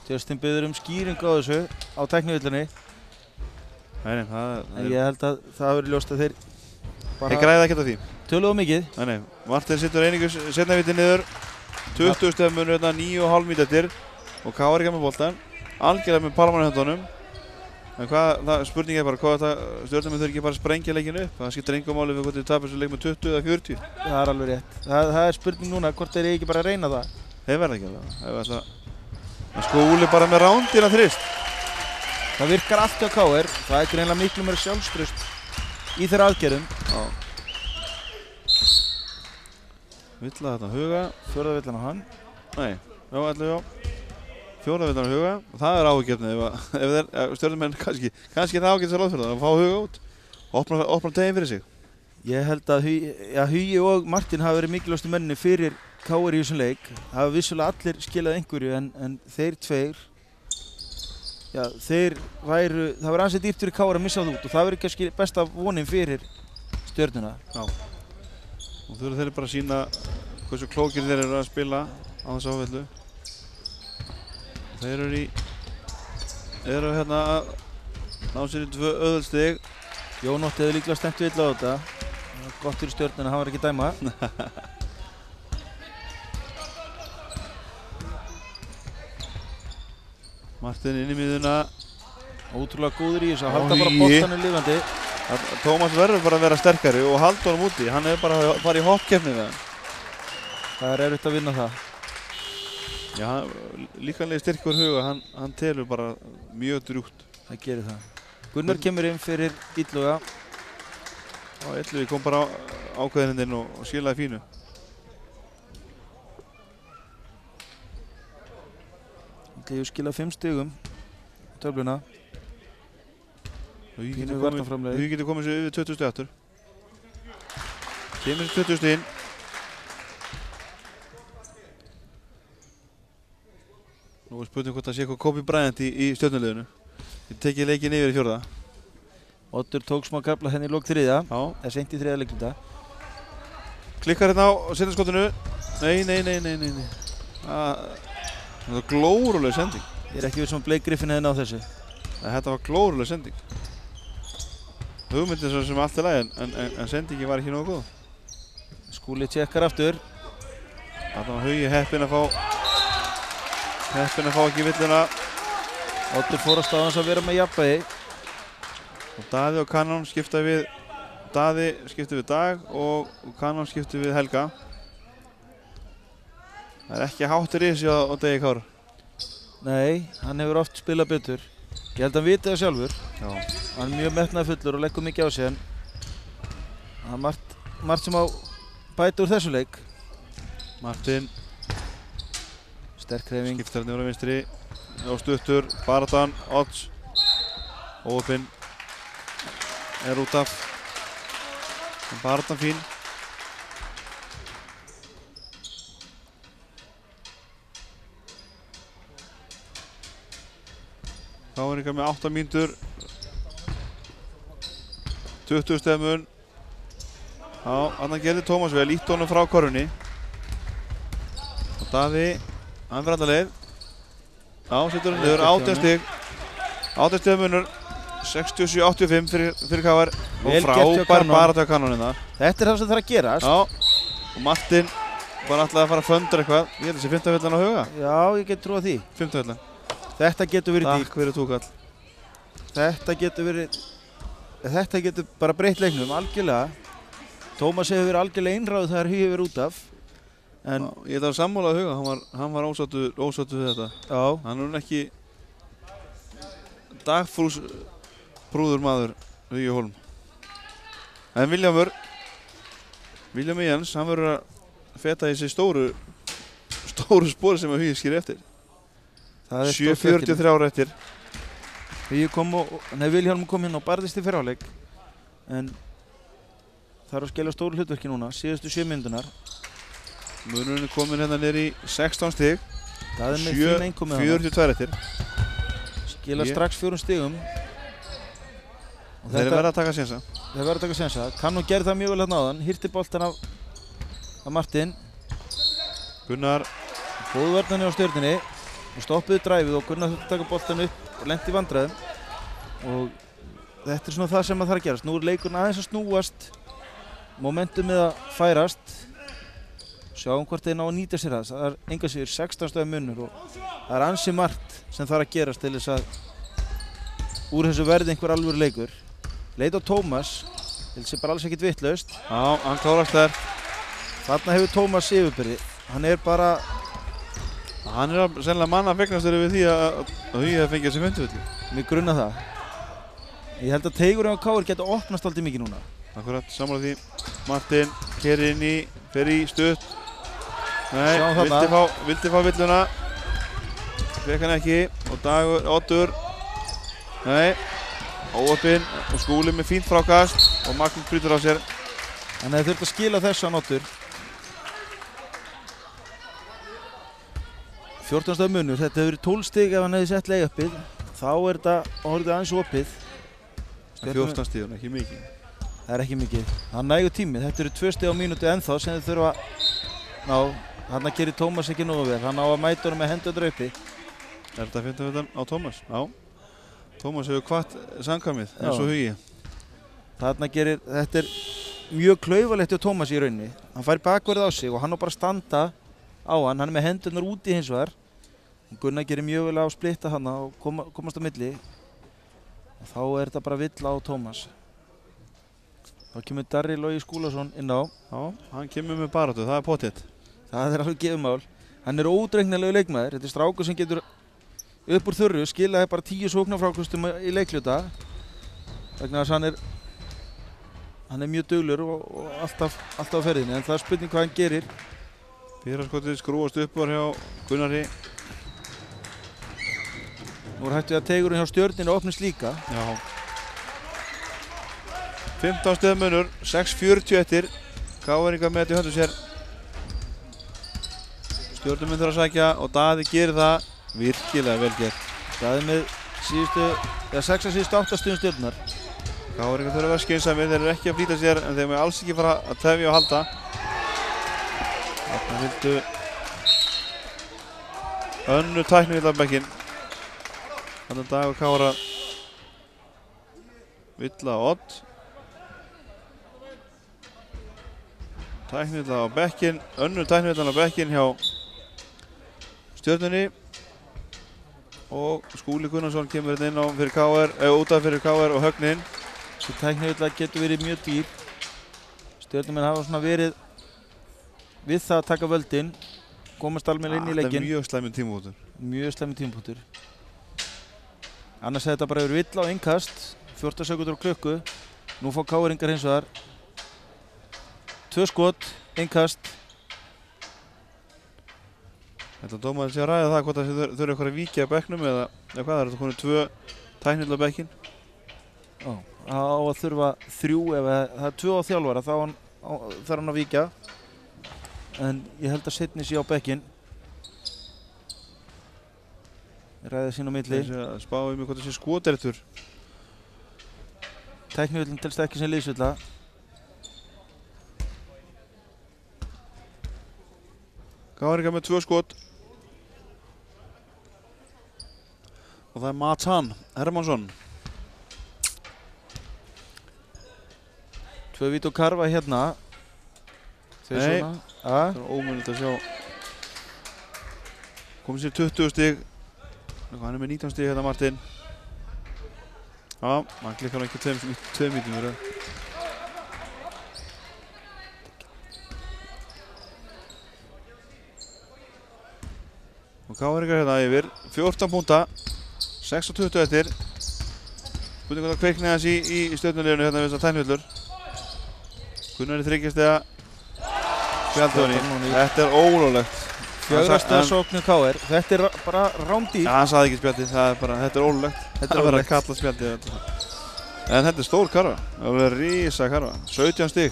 Justin biður skýring á þessu á tæknivillunni. Nei, en ég held að það hafi verið ljóst að þeir Þeir græða ekkert af því. Töluðu mikið. Nei, Martin setur einingu setna viti niður. 20 stef munur hérna 9,5 mínútur eftir og Kári ekki með boltan. Algjörlega með palmann í höndunum. En spurning er bara hvað stjörnumenn þurfi ekki bara að sprengja leikinu upp. Það skiptir engu máli við hvort þið tapir þessu leik með 20 eða 40. Það er alveg rétt. Það er spurning núna hvort þeir ekki bara að reyna það. Þeir verða ekki alveg. Skúli bara með rándýra þrist. Það virkar allt á KR. Það er greinlega miklu meira sjálfstraust í þeirra aðgerðum. Já. Villa þarna Huga. 4. villan á hann. Nei, já, allir já. 4. villan á Huga. Og það er áhuggefni ef þeir stjörnumenn kannski það ágætt sér ráð fyrir það að fá Huga út. Opna teginn fyrir sig. Ég held að Hugi og Martin hafa verið mikilvægustu menninni fyrir KR í þessum leik. Það hafa vissulega allir skilað einhverju en þeir tveir það verður ansið dýrt fyrir KR að missa það út og það verður kannski besta vonin fyrir stjörnuna. Já. Og þurfa þeir bara að sína hversu klókir þeir eru að spila á þessu áfellu. Þeir eru hérna að ná sér í 2 auðvöldsstig. Jónótt hefur líklega stemt við illa á þetta. Gott fyrir stjörnuna, hann var ekki dæma. Martin inn í miðuna. Ótrúlega góður í þessu að halda bara boltanum lifandi. Tómas verður bara að vera sterkari og halda honum úti. Hann er bara að fara í hoppkeppni við hann. Það er erfitt að vinna það. Já, líkanlega styrkur Huga, hann telur bara mjög drjúgt. Það gerir það. Gunnar kemur inn fyrir Illuga. Já, Illugi kom bara ákveðinn inn og skilaði fínu. Illugi skilað 5 stigum töfluna. Hugi getur komið sér yfir 20 stig aftur. Kemur sér 20 stig inn. Nú er spurning hvort það sé eitthvað Kobe Bryant í stjörnuliðinu. Ég tekið leikinn yfir í 4. Oddur tók smá kafla henni í lok 3. Já. Það er seint í 3. leikluta. Klikkar hérna á seinnaskotinu. Nei. Það var glóruleg sending. Ég er ekki viss Blake Griffin hefði náð þessu. Þetta var glóruleg sending. Hugmyndin sem allt er lagi en sendingi var ekki nógu góð. Skúli tjekkar aftur. Þarna var Hugi heppinn að fá ekki villuna. Oddur fór að staðans að vera með jafnvægi. Og Daði og Kanón skipta við Daði skipti við Dag og Kanón skipti við Helga. Það er ekki háttur í þessu á Degi Kára. Nei, hann hefur oft spilað betur. Ég held að hann viti það sjálfur. Já. Hann er mjög metnaðarfullur og leggur mikið á sig en það er margt sem á bæta úr þessu leik. Martin sterk hreyfing. Skiptar niður á vinstri. og stuttur, baratan, odds. Óöpinn er út af. Baratan fín. Káringar með 8 mínútur. 20 stiga mun. Já, annan gerði Tómas vel, ítt honum frá korfunni. Og Daði, hann fyrir alla leið. Já, setur hann niður, 18 stig. 18 stiga munur, 67-85 fyrir KR. Og frábær baráttu á Kanónina. Þetta er það sem þarf að gerast. Já, og Martin bara ætlaði að fara að föndra eitthvað. Ég held þessi 5. villan á huga. Já, ég get trúið því. 5. villan. Þetta getur verið dýrt. Takk fyrir túkall. Þetta getur bara breytt leiknum, algjörlega. Tómas hefur verið algjörlega einráð þegar Hugi hefur út af. En ég ætla að sammála að huga, hann var ósáttur við þetta. Já. Hann er ekki dagfús brúður maður, Hugi Hólm. En Vilhjálmur Jens, hann verður að feta í sig stóru spori sem að Hugi skýr eftir. 7:43 eftir. Vilhjálmur kom hérna og barðist í fyrrháleik. En það er að skilja stóru hlutverki núna, síðustu 7 mínúturnar. Munurinn er komin hérna niður í 16 stig. Það er með fín einkomið 42 eftir. Skila strax 4 stigum. Þeir verða að taka sénsa. Þeir verða að taka sénsa. Kannu gerði það mjög vel hérna áðan. Hirti boltan af Martin. Gunnar. Góðvörðinni á Stjörnunni. Og stoppuðu dræfið og Gunnar þurfti að taka boltan upp og lendi í vandræðum. Og þetta er svona það sem að þarf að gerast. Nú er leikurinn aðeins að snúast. Momentumið að færast. Sjáum hvort þeir ná að nýta sér það. Það er enga sigur 16 stiga munur og það er ansi margt sem þarf að gerast til þess að úr þessu verði einhver alvöru leikur. Leit á Tómas. Þetta sé bara alls ekkert vitlaust. Já, hann klárast þær. Þarna hefur Tómas yfirbyrði. Hann er bara... Hann er sennilega manna fegnastur við því að Hugi hefði fengið þessi 5. villu. Mér grunna það. Ég held að Teigurinn og Káir geta opnast aldrei mikið núna. Akkurat, sammála því. Martin keyrir inn í, fer í stutt. Nei, vildi fá villuna. Fekk hann ekki. Og Oddur. Nei. Óöpinn og Skúli með fínt frákast. Og Magnús brýtur á sér. En þeir þurft að skila þessu á Oddur. 14 stiga munur. Þetta hefur verið 12 stig ef hann hefði sett layupið. Þá er þetta orðið aðeins opið. 14 stig, ekki mikið. Það er ekki mikið. Það er nægur tími. Þetta eru 2 stig á mínútu ennþá sem þeir þurfa ná. Þarna gerir Tómas ekki nógu vel. Hann á að mæta honum með hendur uppi. Er þetta 5. villan á Tómas? Já. Tómas hefur hvatt samkvæmið eins og Hugi. Þetta er mjög klaufalegt hjá Tómas í rauninni. Hann fær bakverð á sig og hann á bara að standa á hann. Hann er með hendurnar úti hins vegar. Gunnar gerir mjög vel á að splitta hann og komast á milli. Og þá er þetta bara vill á Tómas. Þá kemur Darri Logi Skúlason inn á. Já, hann kemur með baráttu, það er pottitt. Það er alveg gefumál. Hann er ódreiknanlegur leikmaður. Þetta er strákur sem getur upp úr þurru, skilaði bara 10 sóknarfrákostum í leikluta. Vegna þess að hann er mjög duglur og alltaf á ferðinni. En það er spurning hvað hann gerir. Fyrraskotið skrúast upp var hjá Gunnari. Nú er hægt við að Teigurinn hjá Stjörninni opnist líka. Já. 15 stiga munur, 6:40 eftir. Káringar með þetta í höndu sér. Stjörnum myndur að sækja og Daði gerir það virkilega vel gert. Daði með 6 af síðustu 8 stigum Stjörnunar. Káringar þurfa að vera skynsamir, þeir eru ekki að flýta sér en þeir má alls ekki fara að tefja og halda. Þarna vildu önnur tækni vill af bekkinn. Þannig Dagur Kára vill á odd. Tækni vill á bekkinn, önnur tækni vill á bekkinn hjá Stjörnunni. Og Skúli Gunnarsson kemur inn á fyrir KR, útaf fyrir KR og högnin. Þessi tækni vill getur verið mjög dýr. Stjörnumenn hafa svona verið við það að taka völdin, komast alveg inn í leikinn. Þetta er mjög slæmur tímapunktur. Mjög slæmur tímapunktur. Annars hefði þetta bara verið vill á innkast, 14 sekúndur á klukku. Nú fá Káringar hins vegar 2 skot, innkast. Þetta dómarinn sé að ræða það hvort það þurfi eitthvað að víkja á bekknum eða hvað, það er þetta konið 2 tæknill á bekkin. Já, á að þurfa 3 ef það er 2 á þjálfara þá þarf hann að víkja. En ég held að seinni sé á bekkin. Ræða sín á milli. Það sé að spá mig hvort það sé skotertur. Tæknivillin telst ekki sem liðsvilla. Káringar með 2 skot. Og það er Matan Hermansson. 2 vít og karfa hérna. Nei, það er ómögulegt að sjá. Komið sér 20 stig. Hann er með 19 stig hérna Martin. Já, hann klikkar ekki 2 mítum verið. Og Káringar hérna yfir, 14 púnta, 6:20 eftir. Spurning hvort það kveikni hans í stjörnuleginu hérna við þessar tæknivillur. Gunnar í 3 stiga spjaldöðunni. Þetta er ólöglegt. 4 stiga sóknu KR. Þetta er bara rándýr. Já, hann sagði ekki spjaldið, það er bara, þetta er ólöglegt. Þetta er verið að kalla spjaldið. En þetta er stór karfa, það er rísa karfa, 17 stig.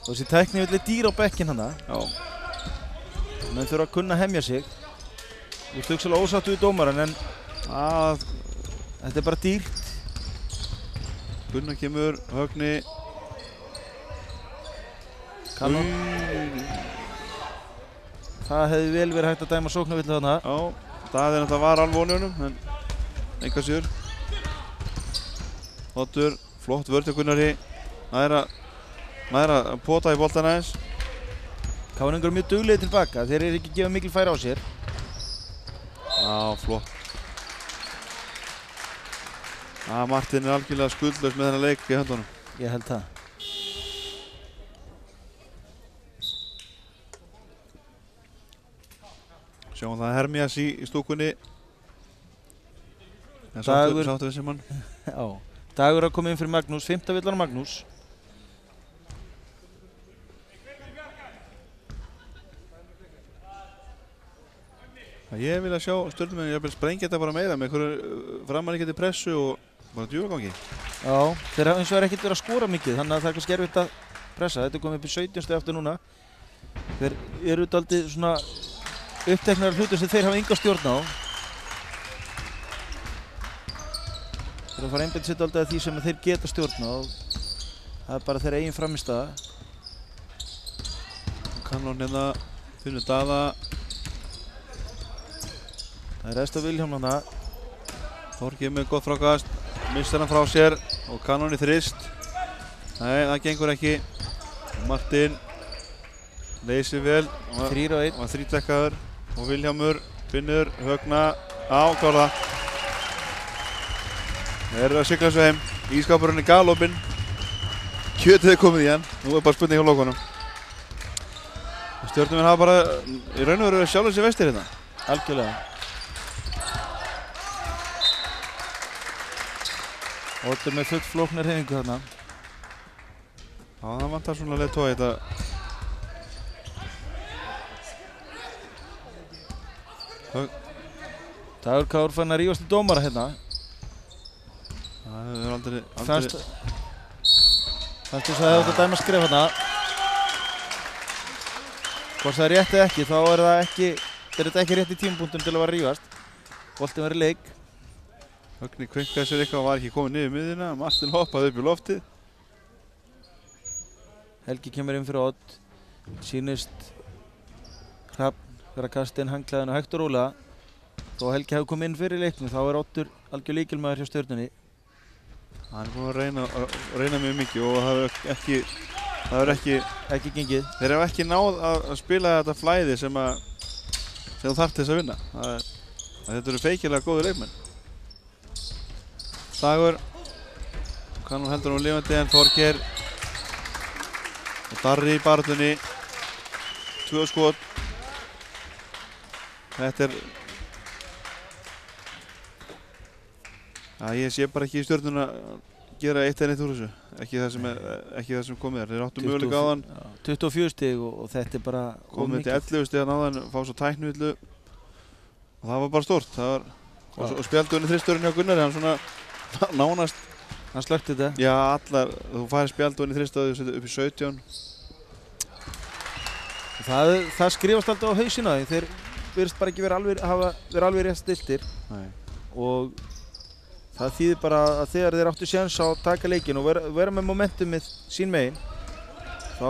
Og þessi tæknivill er dýr á bekkinn hana. Já. Menn þurfa að kunna hemja sig. Þú ert hugsalega ósáttu við dómaran en þetta er bara dýrt. Gunnar kemur, Högni. Kanon. Það hefði vel verið hægt að dæma sóknarvillu þarna. Já, Daði náttúrulega var alveg vonunum, en enga síður. Þóttur, flott vörð hjá Gunnari. Næra að pota í boltan aðeins. Káringar er mjög duglegir tilbaka, þeir eru ekki að gefa mikil færi á sér. Já, flott. Martin er algjörlega skuldlaus með þennan leik í höndunum. Ég held það. Sjáum það Hermías í stúkunni. Dagur. Sáttu við sem hann. Já. Dagur að koma inn fyrir Magnús, 5. villan Magnús. Ég vil að sjá Stjörnumenn jafnvel sprengja þetta bara meira með einhverju framanríkjandi pressu og bara djúfagangi. Já, þeir hafa eins og ekkert verið að skora mikið, þannig að það er kannski erfitt að pressa. Þetta er komið upp í 17 steg aftur núna. Þeir eru dálítið svona uppteknar hlutur sem þeir hafa enga stjórn á. Þeir eru að fara að einbeita sér dálítið að því sem þeir geta stjórn á. Það er bara þeirra eigin frammistaða. Kanon hérna, Finnur Daða. Það er Esta Vilhjálm hana. Þorgir með gott frákast, missar hann frá sér og Kanon í þrist. Nei, það gengur ekki. Martin leysir vel. 3-1. Var þrítekkaður og Vilhjálmur finnur Högna á klára. Þeir eru að sigla þessu heim. Ískápurinn er galopinn. Kjötið er komið í hann. Nú er bara spurning hjá lokunum. Stjörnumenn hafa bara í raun og veru sjálfur sér vestir hérna. Algjörlega. Oddur með full flóknar hreyfingu þarna. Já, það vantar svona leiðtoga í þetta. Dagur Kár fann að rífast í dómara hérna. Það er aldrei... Fannst þess að það hefði að dæma skref hérna. Hvort það er rétt eða ekki, þá er þetta ekki rétt í tímapunktum til að vera rífast. Boltinn var í leik. Högni kveikkaði sér eitthvað og var ekki komið niður miðina. Martin hoppaði upp í loftið. Helgi kemur inn fyrir Odd. Sýnist Hrafn vera að kasta inn hangklæðinu hægt og rólega. Þó Helgi hefur komið inn fyrir leiknum, þá er Oddur algjör lykilmaður hjá Stjörnunni. Hann er búinn að reyna mjög mikið og það hefur ekki gengið. Þeir hafa ekki náð að spila þetta flæði sem þú þarft þess að vinna. Þetta eru feikilega góðir leikmenn. Dagur Kanon heldur nú lifandi en Þorgeir og Darri í barðunni. 2 skot. Þetta er ég sé bara ekki í Stjörnuna að gera eitt en eitt úr þessu. Ekki það sem komið er. Þeir áttu möguleika á þann. 24 stig og þetta er bara komið til 11 stig að náðan, fá svo tæknivillu. Og það var bara stórt. Það var, og spjaldunni þristurinn hjá Gunnari, hann svona nánast. Hann slökti þetta? Já, allar, þú færi spjaldunni þristöðu upp í 17. Það skrifast alltaf á hausina því þeir virðist bara ekki hafa verið alveg rétt stiltir. Nei. Og það þýðir bara að þegar þeir áttu séns á að taka leikinn og vera með momentumið sín megin, þá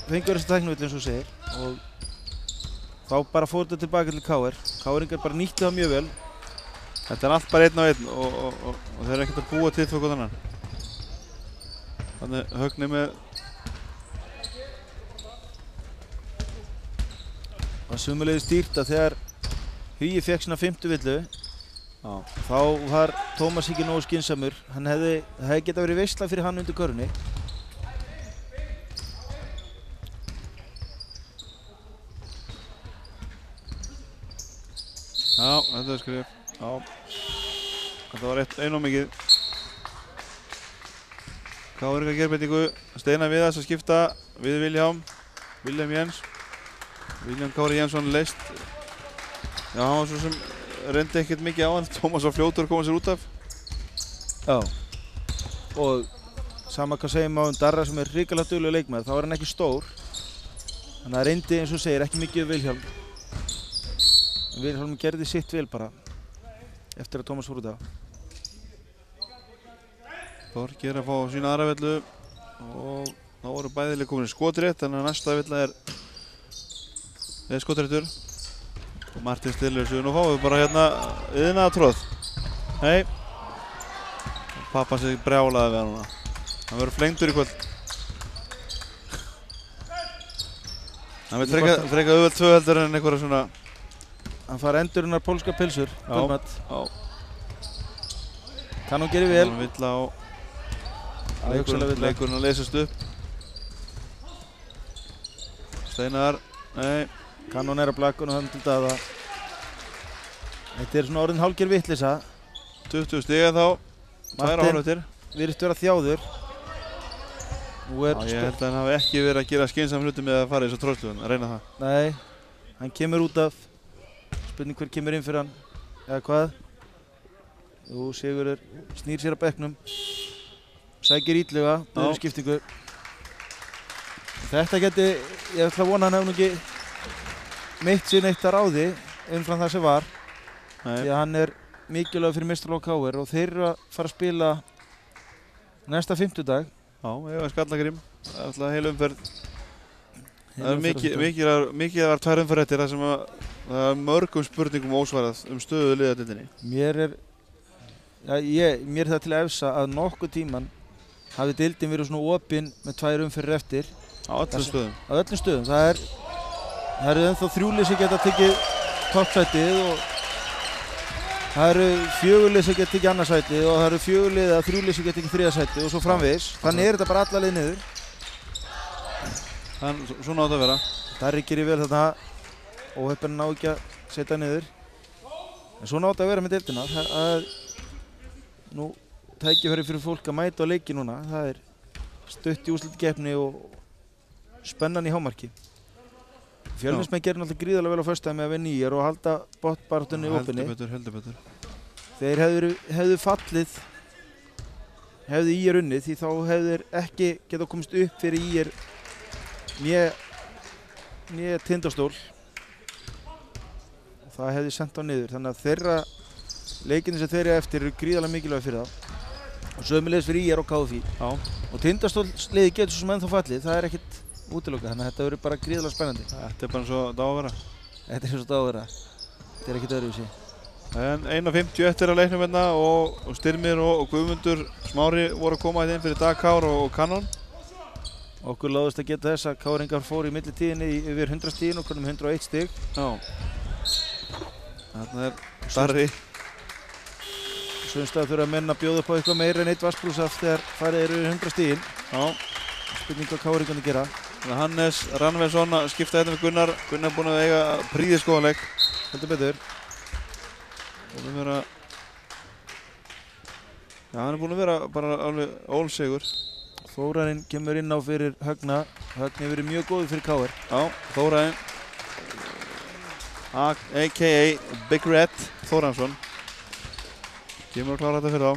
fengur þessi tæknivill eins og segir og þá bara fór þetta tilbaka til KR. KR-ingar bara nýttu það mjög vel. Þetta allt bara 1 á 1 og þeir eru ekkert að búa til fyrir hvort annan. Þannig Högni með Það sömuleiðis dýrt að þegar Hugi fékk sína 5. villu þá var Tómas ekki nógu skynsamur. Það hefði getað verið veisla fyrir hann undir körfunni. Já, þetta er skrif. Já. Þetta var einu og mikið. KR gerbreytingu. Steinar Viðars að skipta við William Jens. William Kári Jensson leist. Já, hann var svo sem reyndi ekkert mikið á hann. Tómas var fljótur að koma sér út af. Já. Og sama hvað segjum á Darra sem er hrikalega duglegur leikmaður, þá er hann ekki stór. Þannig að reyndi eins og segir ekki mikið Vilhjálm. Vilhjálm gerði sitt vel bara eftir að Tómas fór út af. Þorgeir að fá sína aðra vellu og þá voru bæðileg komin í skotrétt, þannig að næsta vella er skotréttur. Og Martin Stiller sig og fáum við bara hérna iðnaðartróð. Nei. Pappa sig brjálaði við hann núna. Hann verður flengdur í kvöld. Hann vil freka auðvelt 2 heldur en einhverja svona. Hann fær endurinnar pólska pilsur. Já. Kannon gerir vel. Hann vill á leikurinn að leysast upp. Steinar, nei. Kannon er að blakka og hann til Daða. Þetta er svona orðin hálfgerð vitleysa. 20 stiga þá. 2 áhlutir. Virðist vera þjáður. Já, ég held að hann hafi ekki verið að gera skynsam hluti með að fara í þessu tróðsluðun, að reyna það. Nei, hann kemur út af. Spurning hver kemur inn fyrir hann, eða hvað. Jú, Sigurður snýr sér á bekknum. Sækir ítlega, byrður skiptingu. Þetta geti, ég ætla að vona hann hefur nú ekki meitt sér neitt að ráði umfram það sem var. Því að hann er mikilvægur fyrir meistaralið KR og þeir eru að fara að spila næsta 50-dag. Já, ég var Skallagrím. Það er alltaf heil umferð. Það er mikið að vera 2 umferð eftir þar sem það er mörgum spurningum ósvarað stöðu liðadeildinni. Mér er það til að efsa að nokkuð tíman hafi deildin verið svona opinn með 2 umferðir eftir. Á öllum stöðum. Á öllum stöðum. Það eru ennþá 3 lið sem geta tekið toppsætið og það eru 4 lið sem geta tekið annarsætið og það eru 4 lið eða 3 lið sem geta tekið þriðasætið og svo framvegis. Þannig er þetta bara alla lið niður. Svona átt að vera. Darri gerir vel þetta óheppinn ná ekki að setja niður. En svona átt að vera með deildina. Nú tækifæri fyrir fólk að mæta á leiki núna. Það er stutt í úrslitakeppni og spennan í hámarki. Fjölnismenn gerir náttúrulega gríðarlega vel á föstudaginn með að vinna ÍR og halda botnbaráttunni opinni. Heldur betur. Þeir hefðu fallið, hefðu ÍR unnið því þá hefðu þeir ekki getað komist upp fyrir ÍR né Tindastól. Og það hefði sendt á niður. Þannig að þeirra leikinni sem þeir eru eftir eru gríðarlega mikilvæg fyrir það. Og sömuleiðis fyrir ÍR og KFÍ. Og Tindastól liði getur svo sem ennþá fallið, það er ekkert útilokað, þannig að þetta verður bara gríðarlega spennandi. Þetta er bara eins og það á að vera. Þetta er eins og það á að vera. Þetta er ekkert öðruvísi. En 1:50 eftir að leiknum hérna og Styrmir og Guðmundur Smári voru að koma inn fyrir Dag Kár og Kannon. Okkur láðist að geta þess að Káringar fóru í millitíðinni yfir 100 stigin og konum 101 stig. Já. Þarna er Darri. Sumstað þurfa menn að bjóða upp á eitthvað meira en 1 vatnsbrúsaf þegar farið eru yfir 100 stigin. Já. Spurning hvað Káringarnir gera. Hannes Rannveinsson að skipta hérna með Gunnar. Gunnar búinn að eiga prýðisgóðanleik. Heldur betur. Hann er búinn að vera bara alveg ólsegur. Þórarinn kemur inn á fyrir Högna. Högni hefur verið mjög góður fyrir KR. Já, Þórarinn a.k.a. Big Red Þóransson. Kemur að klára þetta fyrir þá.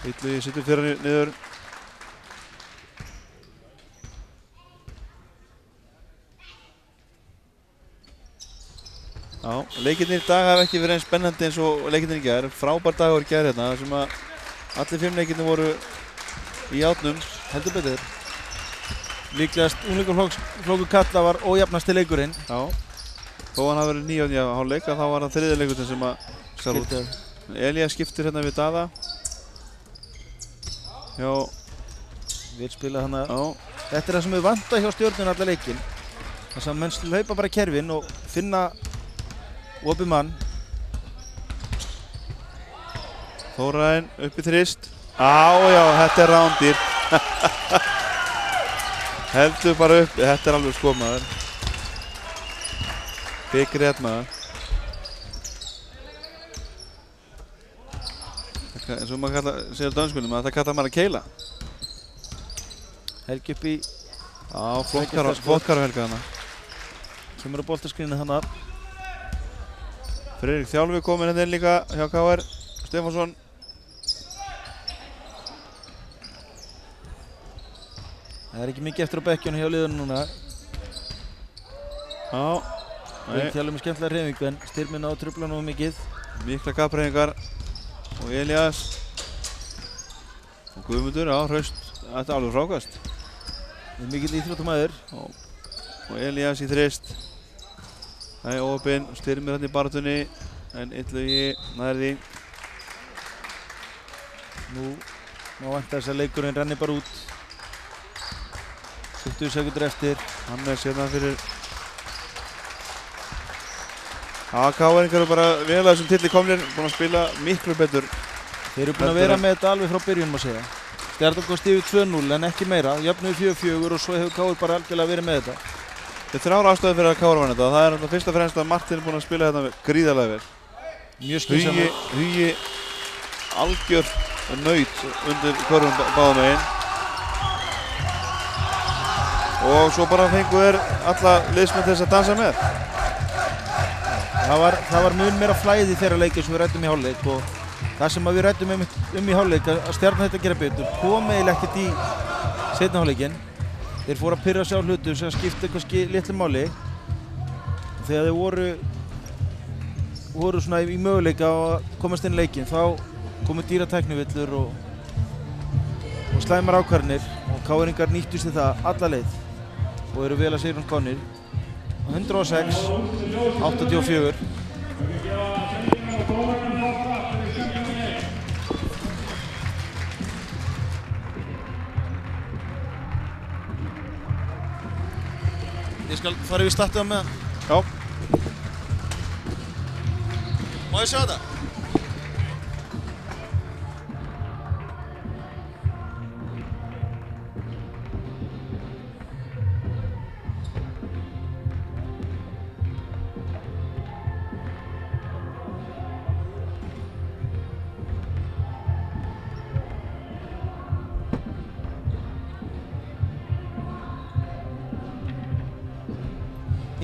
Illugi situr fyrir niður. Já, leikirnir í dag hafa ekki verið eins spennandi eins og leikirnir í gær. Frábær dagur í gær hérna, þar sem að allir 5 leikirnir voru í járnum, heldur betur. Líklegast unglingaflokkur kalla var ójafnasti leikurinn. Já, þó hann hafi verið 9 hálfleik, þá var það 3. leikurinn sem að skar út. Elías skiptir hérna við Daða. Já, Vil spila hana. Þetta er það sem við vanta hjá Stjörnunni allar leikinn. Þess að menn hlaupa bara kerfin og finna opið mann. Þórainn upp í þrist. Já, þetta er rándir. Heldur bara upp, þetta er alveg skomaður. Big Red maður. Eins og maður segir á dönskunum að þetta kallar maður að keila. Helgi upp í... Já, flottkar á Helga hana. Kemur á boltaskrinni hana. Friðrik Þjálfi kominn hérna inn líka hjá KR. Stefánsson. Það er ekki mikið eftir á bekkjunum hjá liðunum núna. Já. Þjálfi með skemmtilega hreyfingu en Styrminn á að trufla nú mikið. Mikla gaphreyfingar. Og Elías. Og Guðmundur, já, hraust. Þetta er alveg frákast. Það er mikill íþróttamæður. Og Elías í þrist. Það er opinn, Styrmir hann í baráttunni. En Illugi nærði. Nú má vænta þess að leikurinn renni bara út. 20 sekundur eftir. Hannes hérna fyrir. KR-ingar eru bara vel að þessum titli komnir. Búin að spila miklu betur. Þeir eru búin að vera með þetta alveg frá byrjun má segja. Stjarnan komst yfir 2-0 en ekki meira. Jöfnuðu 4-4 og svo hefur KR bara algjörlega verið með þetta. Þetta er 3 ástæður fyrir að KR vann þetta. Það er fyrst og fremst að Martin er búin að spila þetta gríðarlega vel. Mjög skynsamlega. Hugi algjör naut undir körfum báðum megin. Og svo bara fengu þeir alla liðsmenn þess að dansa með. Það var mun meira flæði þeirra leikir sem við ræddum í hálfleik og það sem við ræddum í hálfleik að Stjarnan þetta gera betur kom eiginlega ekkert í seinni hálfleikinn. Þeir fóru að pirra sig á hlutum sem skipti kannski litlu máli. Þegar þeir voru svona í möguleika að komast inn í leikinn þá komu dýra tæknivillur og slæmar ákvarðanir og KR-ingar nýttu sér það alla leið og eru vel að sigrum komnir. 106-84. Ég skal fara yfir statið á meðan. Já. Má ég sjá þetta?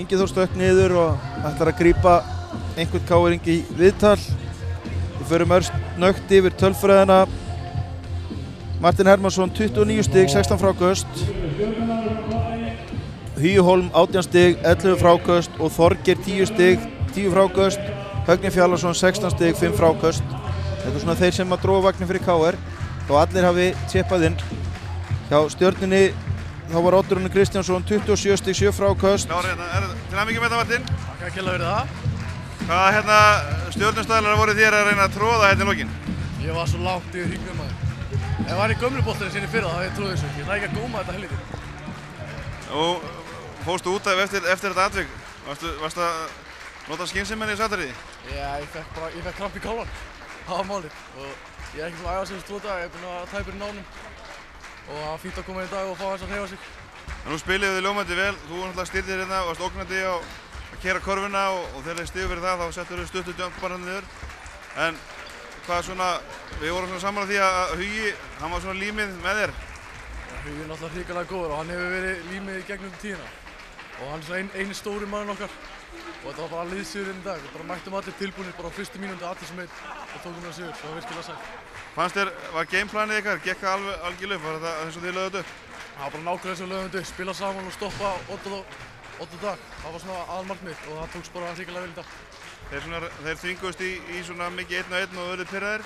Ingi Þór stökk niður og ætlar að grípa einhvern KR-ing í viðtal. Við förum snöggt yfir tölfræðina. Martin Hermannsson 29 stig, 16 fráköst. Hugi Hólm 18 stig, 11 fráköst og Þorgeir 10 stig, 10 fráköst. Högni Fjallarsson 16 stig, 5 fráköst. Þetta er svona þeir sem að drófa vagnin fyrir KR. Þó allir hafi tjeppað inn. Hjá Stjörnunni þá var Oddur Rúnar Kristjánsson 27 stig, 7 fráköst. Klári hérna, til hamingju með þetta Martin. Takk að kella fyrir það. Hvað stjörnustæðlar voru þér að reyna að tróða hérna í lokin? Ég var svo langt yfir hringnum maður. Ef ég var í gömlu boltanum sinni fyrra þá hefði ég trúið þessu. Ég næði ekki að góma þetta helviti. Og fórstu út af eftir þetta atvik? Varstu að nota skynseminni í satariði? Já, ég fekk kramp í kálvan. Það var málið. Og ég er ekki búinn að æfa síðustu 2 daga. Ég er búinn að tæpa í nánum. Og það var fínt að koma í dag og fá þess að hreyfa sig. En nú spiliðu þið ljómandi vel. Þú náttúrulega stýrðir hérna og varst ógnandi á að keyra körfuna og þegar þið stigu fyrir það þá settur þið stuttu jumparna niður. En hvað svona, við vorum svona saman á því að Hugi, hann var svona límið með þér. Hugi er náttúrulega hrikalega góður og hann hefur verið límið í gegnum tíðina. og hann er eini stóri maðurinn okkar og þetta var bara liðsigurinn í dag. Við bara mættum allir tilbúinir bara á fyrstu mínútu allir sem einn og tókum við sigur, það var virkilega sætt. Fannst þér, var gameplanið ykkar, gekk það algjörlega upp, var þetta eins og þið lögðu þetta upp? Það var bara nákvæmlega eins og lögðu þetta upp, spila saman og stoppa Otto Dag. Það var svona aðalmarkmið og það tókst bara hrikalega vel í dag. Þeir þvinguðust í svona mikið 1-1 og urðu pirraðir.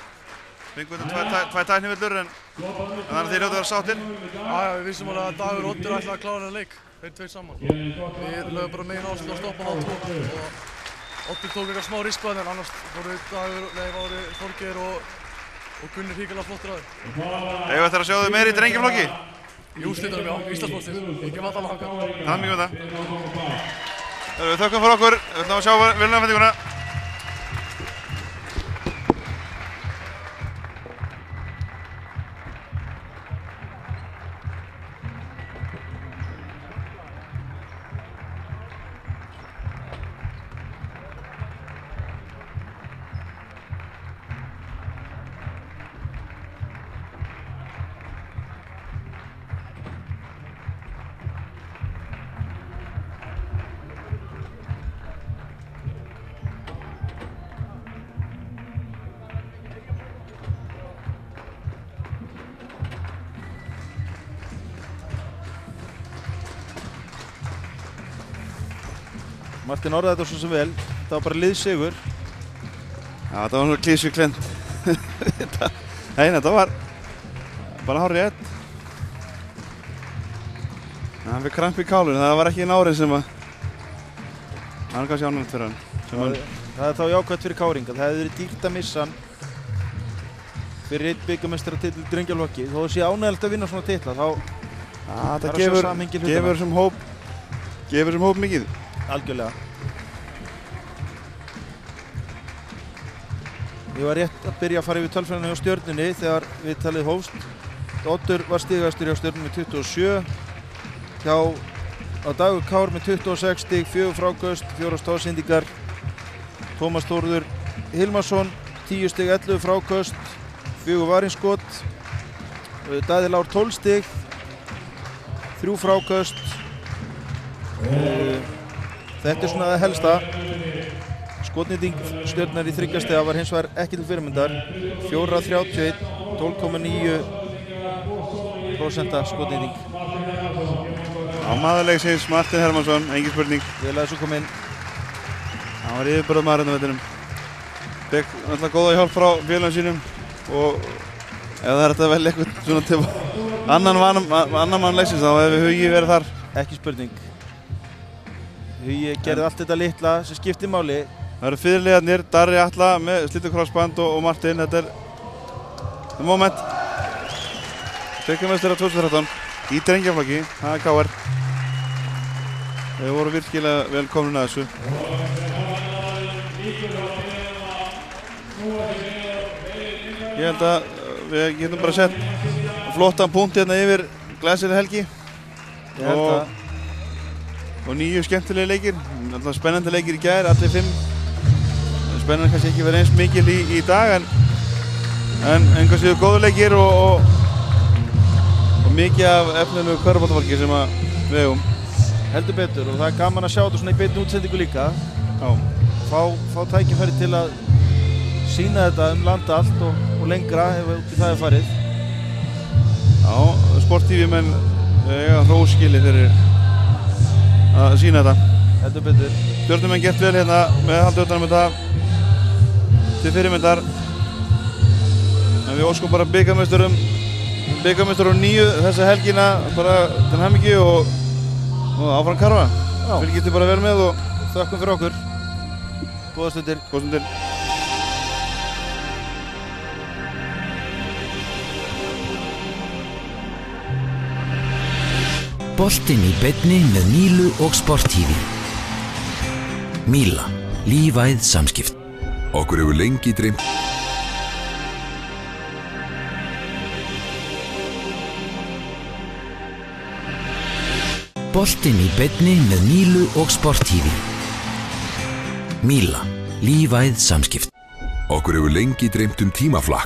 Þvinguðum tvær tæknivillur en þannig að þeir hljótu að vera sáttir. Já, við vissum alveg að Dagur og Oddur ætlaði að klára þennan leik, þeir tveir saman. Við lögum bara megin áherslu að stoppa hann á 2 og Oddur tók eitthvað smá risk á þeim en annars voru Þorgeir og Gunni hrikalega flottir að þeim. Eigum við eftir að sjá þau meira í drengjaflokki? Í úrslitunum, já, Íslandsmótið, ekki vant alveg hangað. Það er mikið það. Við þökkum fyrir okkur, við ætlum að sjá velunarafhendinguna. Martin orðaði þetta svo sem vel, það var bara liðsigur. Já, þetta var svona klísjuklent. Nei, þetta var bara hárrétt. Hann fikk kramp í kálunni, það var ekki árið sem að það var kannski ánægt fyrir hann. Það er þá jákvæmt fyrir Káringa, það hefði verið dýrt að missa hann fyrir einn bikarmeistaratitil í drengjaflokki. Þó það sé ánægilegt að vinna svona titla, þá það gefur sem hóp mikið. Algjörlega. Ég var rétt að byrja að fara yfir tölfræðina hjá Stjörnunni þegar viðtalið hófst. Oddur var stigahæstur hjá Stjörnunni með 27. Dagur Kár með 26 stig, 4 fráköst, 4 stóðsendingar. Tómas Þórður Hilmarsson 10 stig, 11 fráköst, 4 varinskot. Daði Lár 12 stig, 3 fráköst. Þetta er svona það helsta. Skotnýting Stjörnunar í 3 stiga var hins vegar ekki til fyrirmyndar. 4-31, 12,9% skotnýting. Á maðurleiksins Martin Hermansson, engin spurning. Vel að þessu kom inn. Hann var yfirburðamaður hérna á vellinum. Fekk náttúrulega góða hjálp frá félagum sínum og ef það er hægt að velja eitthvað svona til annan mann leiksins þá hefði Hugi verið þar. Ekki spurning. Hugi gerði allt þetta litla sem skipti máli. Það eru fyrirliðarnir, Darri Atla með slitið krossband og Martin. Þetta er moment. Bikarmeistari 2013 í drengjaflokki, það er KR. Þeir voru virkilega velkomnir að þessu. Ég held að við getum bara sett flottan punkt hérna yfir glæsileg helgi. Ég held að. Og 9 skemmtilegi leikir, alltaf spennandi leikir í gær, allir 5. Spennan kannski ekki verið eins mikil í dag en einhvers vegar góðu leikir og mikið af efnilegu körfuboltafólki sem við eigum. Heldur betur og það er gaman að sjá þetta svona í beinni útsendingu líka. Já. Fá tækifæri til að sýna þetta landa allt og lengra ef það er farið. Já, Sport TV menn eiga hróskili fyrir að sýna þetta. Heldur betur. Stjörnumenn gert vel hérna með að halda utan um þetta til fyrirmyndar. En við óskum bara bikarmeisturum 9 þessa helgina bara til hamingju og áfram karfa. Fylgist þið bara vel með og þökkum fyrir okkur. Góða stundir. Góða stundir. Boltinn í beinni með Mílu og Sport TV. Míla, lífæð samskipt. Okkur hefur lengi dreymt. Boltinn í beinni með Mílu og Sport TV. Míla, lífæð samskipt. Okkur hefur lengi dreymt tímaflakk.